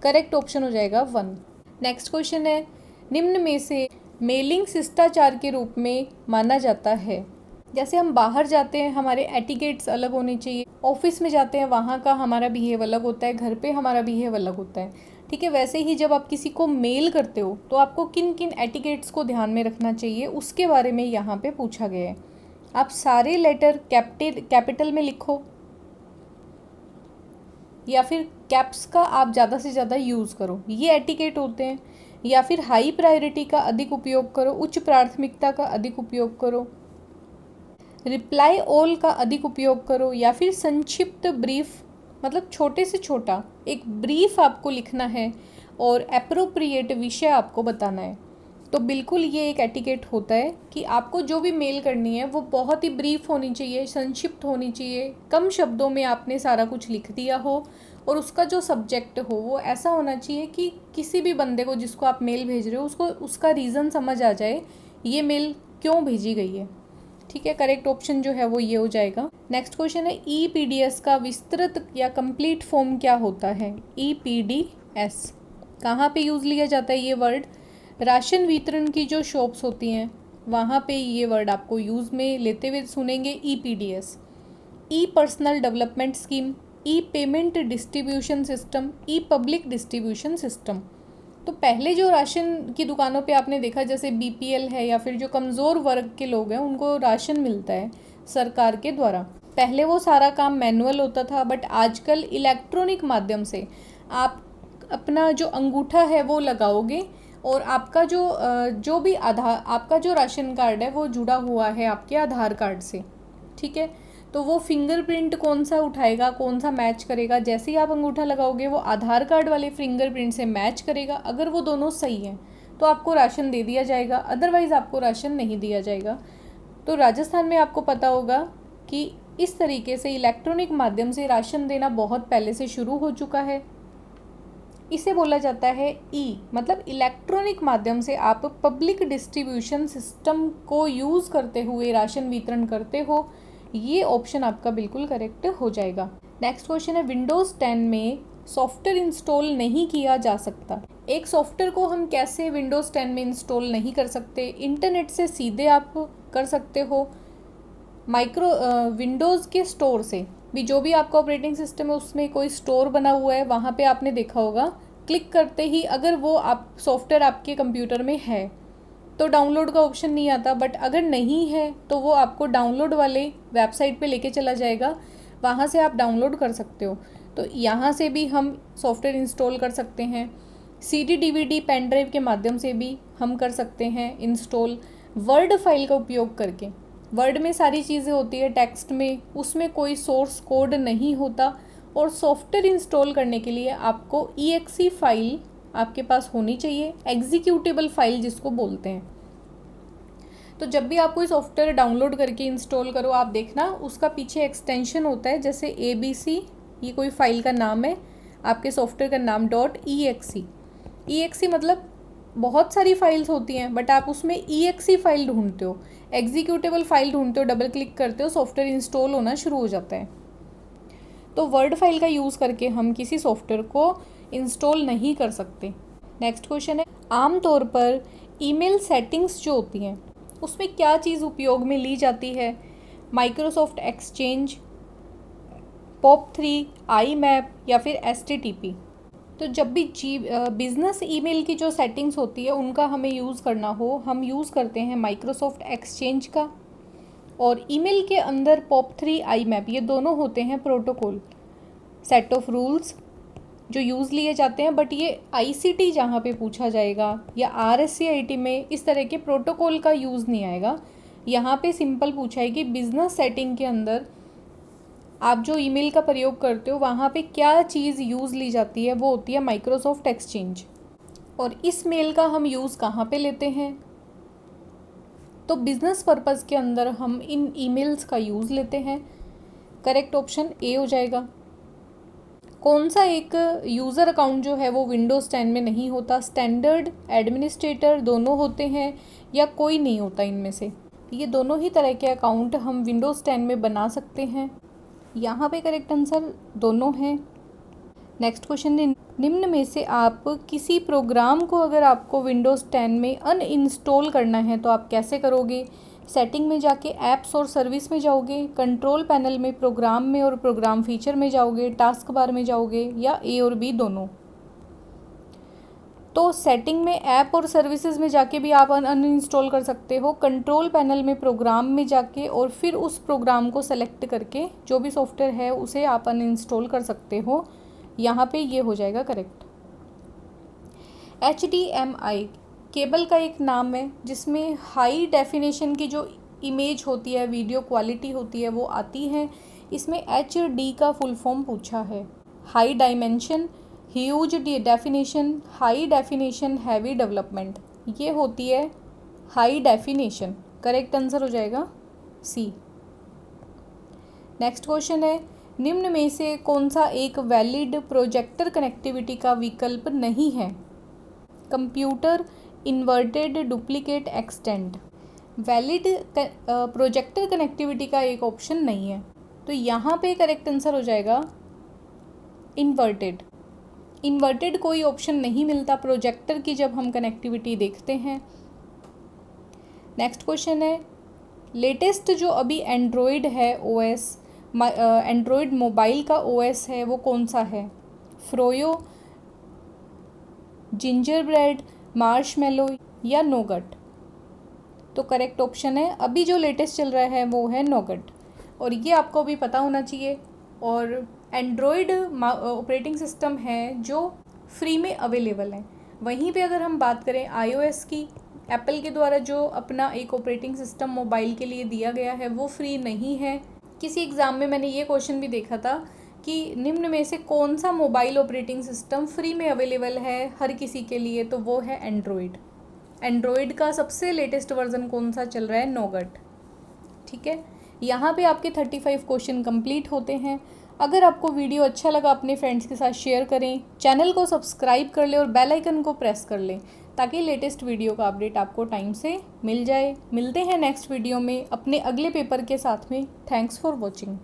Speaker 1: करेक्ट ऑप्शन हो जाएगा 1। नेक्स्ट क्वेश्चन है, निम्न में से मेलिंग शिष्टाचार के रूप में माना जाता है? जैसे हम बाहर जाते हैं, हमारे एटिकेट्स अलग होने चाहिए। ऑफिस में जाते हैं, वहाँ का हमारा बिहेव अलग होता है, घर पे हमारा बिहेव अलग होता है, ठीक है। वैसे ही जब आप किसी को मेल करते हो तो आपको किन किन एटिकेट्स को ध्यान में रखना चाहिए, उसके बारे में यहाँ पे पूछा गया है। आप सारे लेटर कैपिटल में लिखो या फिर कैप्स का आप ज़्यादा से ज़्यादा यूज़ करो, ये एटिकेट होते हैं। या फिर हाई प्रायोरिटी का अधिक उपयोग करो, उच्च प्राथमिकता का अधिक उपयोग करो, रिप्लाई ऑल का अधिक उपयोग करो, या फिर संक्षिप्त ब्रीफ, मतलब छोटे से छोटा एक ब्रीफ आपको लिखना है और एप्रोप्रिएट विषय आपको बताना है। तो बिल्कुल ये एक एटिकेट होता है कि आपको जो भी मेल करनी है वो बहुत ही ब्रीफ होनी चाहिए, संक्षिप्त होनी चाहिए, कम शब्दों में आपने सारा कुछ लिख दिया हो, और उसका जो सब्जेक्ट हो वो ऐसा होना चाहिए कि किसी भी बंदे को जिसको आप मेल भेज रहे हो उसको उसका रीज़न समझ आ जाए ये मेल क्यों भेजी गई है, ठीक है। करेक्ट ऑप्शन जो है वो ये हो जाएगा। नेक्स्ट क्वेश्चन है, EPDS का विस्तृत या कंप्लीट फॉर्म क्या होता है? EPDS कहाँ पे यूज़ लिया जाता है ये वर्ड? राशन वितरण की जो शॉप्स होती हैं वहाँ पे ये वर्ड आपको यूज़ में लेते हुए सुनेंगे। EPDS, ई पर्सनल डेवलपमेंट स्कीम, ई पेमेंट डिस्ट्रीब्यूशन सिस्टम, ई पब्लिक डिस्ट्रीब्यूशन सिस्टम। तो पहले जो राशन की दुकानों पे आपने देखा, जैसे BPL है या फिर जो कमज़ोर वर्ग के लोग हैं उनको राशन मिलता है सरकार के द्वारा। पहले वो सारा काम मैनुअल होता था, बट आजकल इलेक्ट्रॉनिक माध्यम से आप अपना जो अंगूठा है वो लगाओगे और आपका जो भी आधार, आपका जो राशन कार्ड है वो जुड़ा हुआ है आपके आधार कार्ड से, ठीक है। तो वो फिंगरप्रिंट कौन सा उठाएगा, कौन सा मैच करेगा, जैसे ही आप अंगूठा लगाओगे वो आधार कार्ड वाले फिंगरप्रिंट से मैच करेगा। अगर वो दोनों सही हैं तो आपको राशन दे दिया जाएगा, अदरवाइज़ आपको राशन नहीं दिया जाएगा। तो राजस्थान में आपको पता होगा कि इस तरीके से इलेक्ट्रॉनिक माध्यम से राशन देना बहुत पहले से शुरू हो चुका है। इसे बोला जाता है मतलब इलेक्ट्रॉनिक माध्यम से आप पब्लिक डिस्ट्रीब्यूशन सिस्टम को यूज़ करते हुए राशन वितरण करते हो। ये ऑप्शन आपका बिल्कुल करेक्ट हो जाएगा। नेक्स्ट क्वेश्चन है, विंडोज़ 10 में सॉफ्टवेयर इंस्टॉल नहीं किया जा सकता। एक सॉफ्टवेयर को हम कैसे विंडोज़ 10 में इंस्टॉल नहीं कर सकते? इंटरनेट से सीधे आप कर सकते हो, विंडोज़ के स्टोर से भी, जो भी आपका ऑपरेटिंग सिस्टम है उसमें कोई स्टोर बना हुआ है, वहाँ पे आपने देखा होगा, क्लिक करते ही अगर वो आप सॉफ्टवेयर आपके कंप्यूटर में है तो डाउनलोड का ऑप्शन नहीं आता, बट अगर नहीं है तो वो आपको डाउनलोड वाले वेबसाइट पे लेके चला जाएगा, वहाँ से आप डाउनलोड कर सकते हो। तो यहाँ से भी हम सॉफ्टवेयर इंस्टॉल कर सकते हैं। CD DVD पेन ड्राइव के माध्यम से भी हम कर सकते हैं इंस्टॉल। वर्ड फाइल का उपयोग करके, वर्ड में सारी चीज़ें होती है टेक्स्ट में, उसमें कोई सोर्स कोड नहीं होता, और सॉफ्टवेयर इंस्टॉल करने के लिए आपको EXE फाइल आपके पास होनी चाहिए, एग्जीक्यूटेबल फाइल जिसको बोलते हैं। तो जब भी आप कोई सॉफ्टवेयर डाउनलोड करके इंस्टॉल करो, आप देखना उसका पीछे एक्सटेंशन होता है, जैसे ABC, ये कोई फाइल का नाम है, आपके सॉफ्टवेयर का नाम .exe। exe मतलब बहुत सारी फाइल्स होती हैं, बट आप उसमें exe फाइल ढूंढते हो, एग्जीक्यूटेबल फाइल ढूंढते हो, डबल क्लिक करते हो, सॉफ्टवेयर इंस्टॉल होना शुरू हो जाता है। तो वर्ड फाइल का यूज़ करके हम किसी सॉफ्टवेयर को इंस्टॉल नहीं कर सकते। नेक्स्ट क्वेश्चन है, आमतौर पर ईमेल सेटिंग्स जो होती हैं उसमें क्या चीज़ उपयोग में ली जाती है? माइक्रोसॉफ्ट एक्सचेंज, POP3, IMAP या फिर STTP। तो जब भी बिजनेस ईमेल की जो सेटिंग्स होती है उनका हमें यूज़ करना हो, हम यूज़ करते हैं माइक्रोसॉफ्ट एक्सचेंज का। और ईमेल के अंदर POP3, IMAP ये दोनों होते हैं प्रोटोकॉल, सेट ऑफ रूल्स जो यूज़ लिए जाते हैं। बट ये ICT जहाँ पे पूछा जाएगा या RSCIT में इस तरह के प्रोटोकॉल का यूज़ नहीं आएगा। यहाँ पे सिंपल पूछा है कि बिजनेस सेटिंग के अंदर आप जो ईमेल का प्रयोग करते हो वहाँ पे क्या चीज़ यूज़ ली जाती है, वो होती है माइक्रोसॉफ्ट एक्सचेंज। और इस मेल का हम यूज़ कहाँ पे लेते हैं? तो बिजनेस पर्पज़ के अंदर हम इन ईमेल्स का यूज़ लेते हैं। करेक्ट ऑप्शन A हो जाएगा। कौन सा एक यूज़र अकाउंट जो है वो विंडोज़ 10 में नहीं होता? स्टैंडर्ड, एडमिनिस्ट्रेटर दोनों होते हैं या कोई नहीं होता इनमें से? ये दोनों ही तरह के अकाउंट हम विंडोज़ 10 में बना सकते हैं। यहाँ पे करेक्ट आंसर दोनों हैं। नेक्स्ट क्वेश्चन है, निम्न में से आप किसी प्रोग्राम को अगर आपको विंडोज़ 10 में अनइंस्टॉल करना है तो आप कैसे करोगे? सेटिंग में जाके ऐप्स और सर्विस में जाओगे, कंट्रोल पैनल में प्रोग्राम में और प्रोग्राम फीचर में जाओगे, टास्क बार में जाओगे, या A और B दोनों? तो सेटिंग में ऐप और सर्विसेज में जाके भी आप अनइंस्टॉल कर सकते हो, कंट्रोल पैनल में प्रोग्राम में जाके और फिर उस प्रोग्राम को सेलेक्ट करके जो भी सॉफ्टवेयर है उसे आप अनइंस्टॉल कर सकते हो। यहाँ पे ये हो जाएगा करेक्ट। HDMI केबल का एक नाम है जिसमें हाई डेफिनेशन की जो इमेज होती है, वीडियो क्वालिटी होती है, वो आती है। इसमें HD का फुल फॉर्म पूछा है, high dimension, huge definition, high definition, heavy development. ये होती है हाई डेफिनेशन। करेक्ट आंसर हो जाएगा C। नेक्स्ट क्वेश्चन है, निम्न में से कौन सा एक वैलिड प्रोजेक्टर कनेक्टिविटी का विकल्प नहीं है? Computer, inverted, duplicate, extend. Valid projector connectivity का एक ऑप्शन नहीं है, तो यहाँ पे करेक्ट आंसर हो जाएगा इन्वर्टेड। इन्वर्टेड कोई ऑप्शन नहीं मिलता प्रोजेक्टर की जब हम कनेक्टिविटी देखते हैं। नेक्स्ट क्वेश्चन है, लेटेस्ट जो अभी एंड्रॉयड है OS, एंड्रॉयड मोबाइल का OS है वो कौन सा है? फ्रोयो, जिंजरब्रेड, मार्शमेलो या नोगट? तो करेक्ट ऑप्शन है अभी जो लेटेस्ट चल रहा है वो है नोगट। और ये आपको भी पता होना चाहिए। और एंड्रॉयड ऑपरेटिंग सिस्टम है जो फ्री में अवेलेबल है। वहीं पे अगर हम बात करें iOS की, एप्पल के द्वारा जो अपना एक ऑपरेटिंग सिस्टम मोबाइल के लिए दिया गया है वो फ्री नहीं है। किसी एग्ज़ाम में मैंने ये क्वेश्चन भी देखा था कि निम्न में से कौन सा मोबाइल ऑपरेटिंग सिस्टम फ्री में अवेलेबल है हर किसी के लिए, तो वो है एंड्रॉयड। एंड्रॉयड का सबसे लेटेस्ट वर्जन कौन सा चल रहा है? नोगट। ठीक है, यहाँ पे आपके 35 क्वेश्चन कंप्लीट होते हैं। अगर आपको वीडियो अच्छा लगा अपने फ्रेंड्स के साथ शेयर करें, चैनल को सब्सक्राइब कर लें और बेल आइकन को प्रेस कर लें ताकि लेटेस्ट वीडियो का अपडेट आपको टाइम से मिल जाए। मिलते हैं नेक्स्ट वीडियो में अपने अगले पेपर के साथ में। Thanks for watching.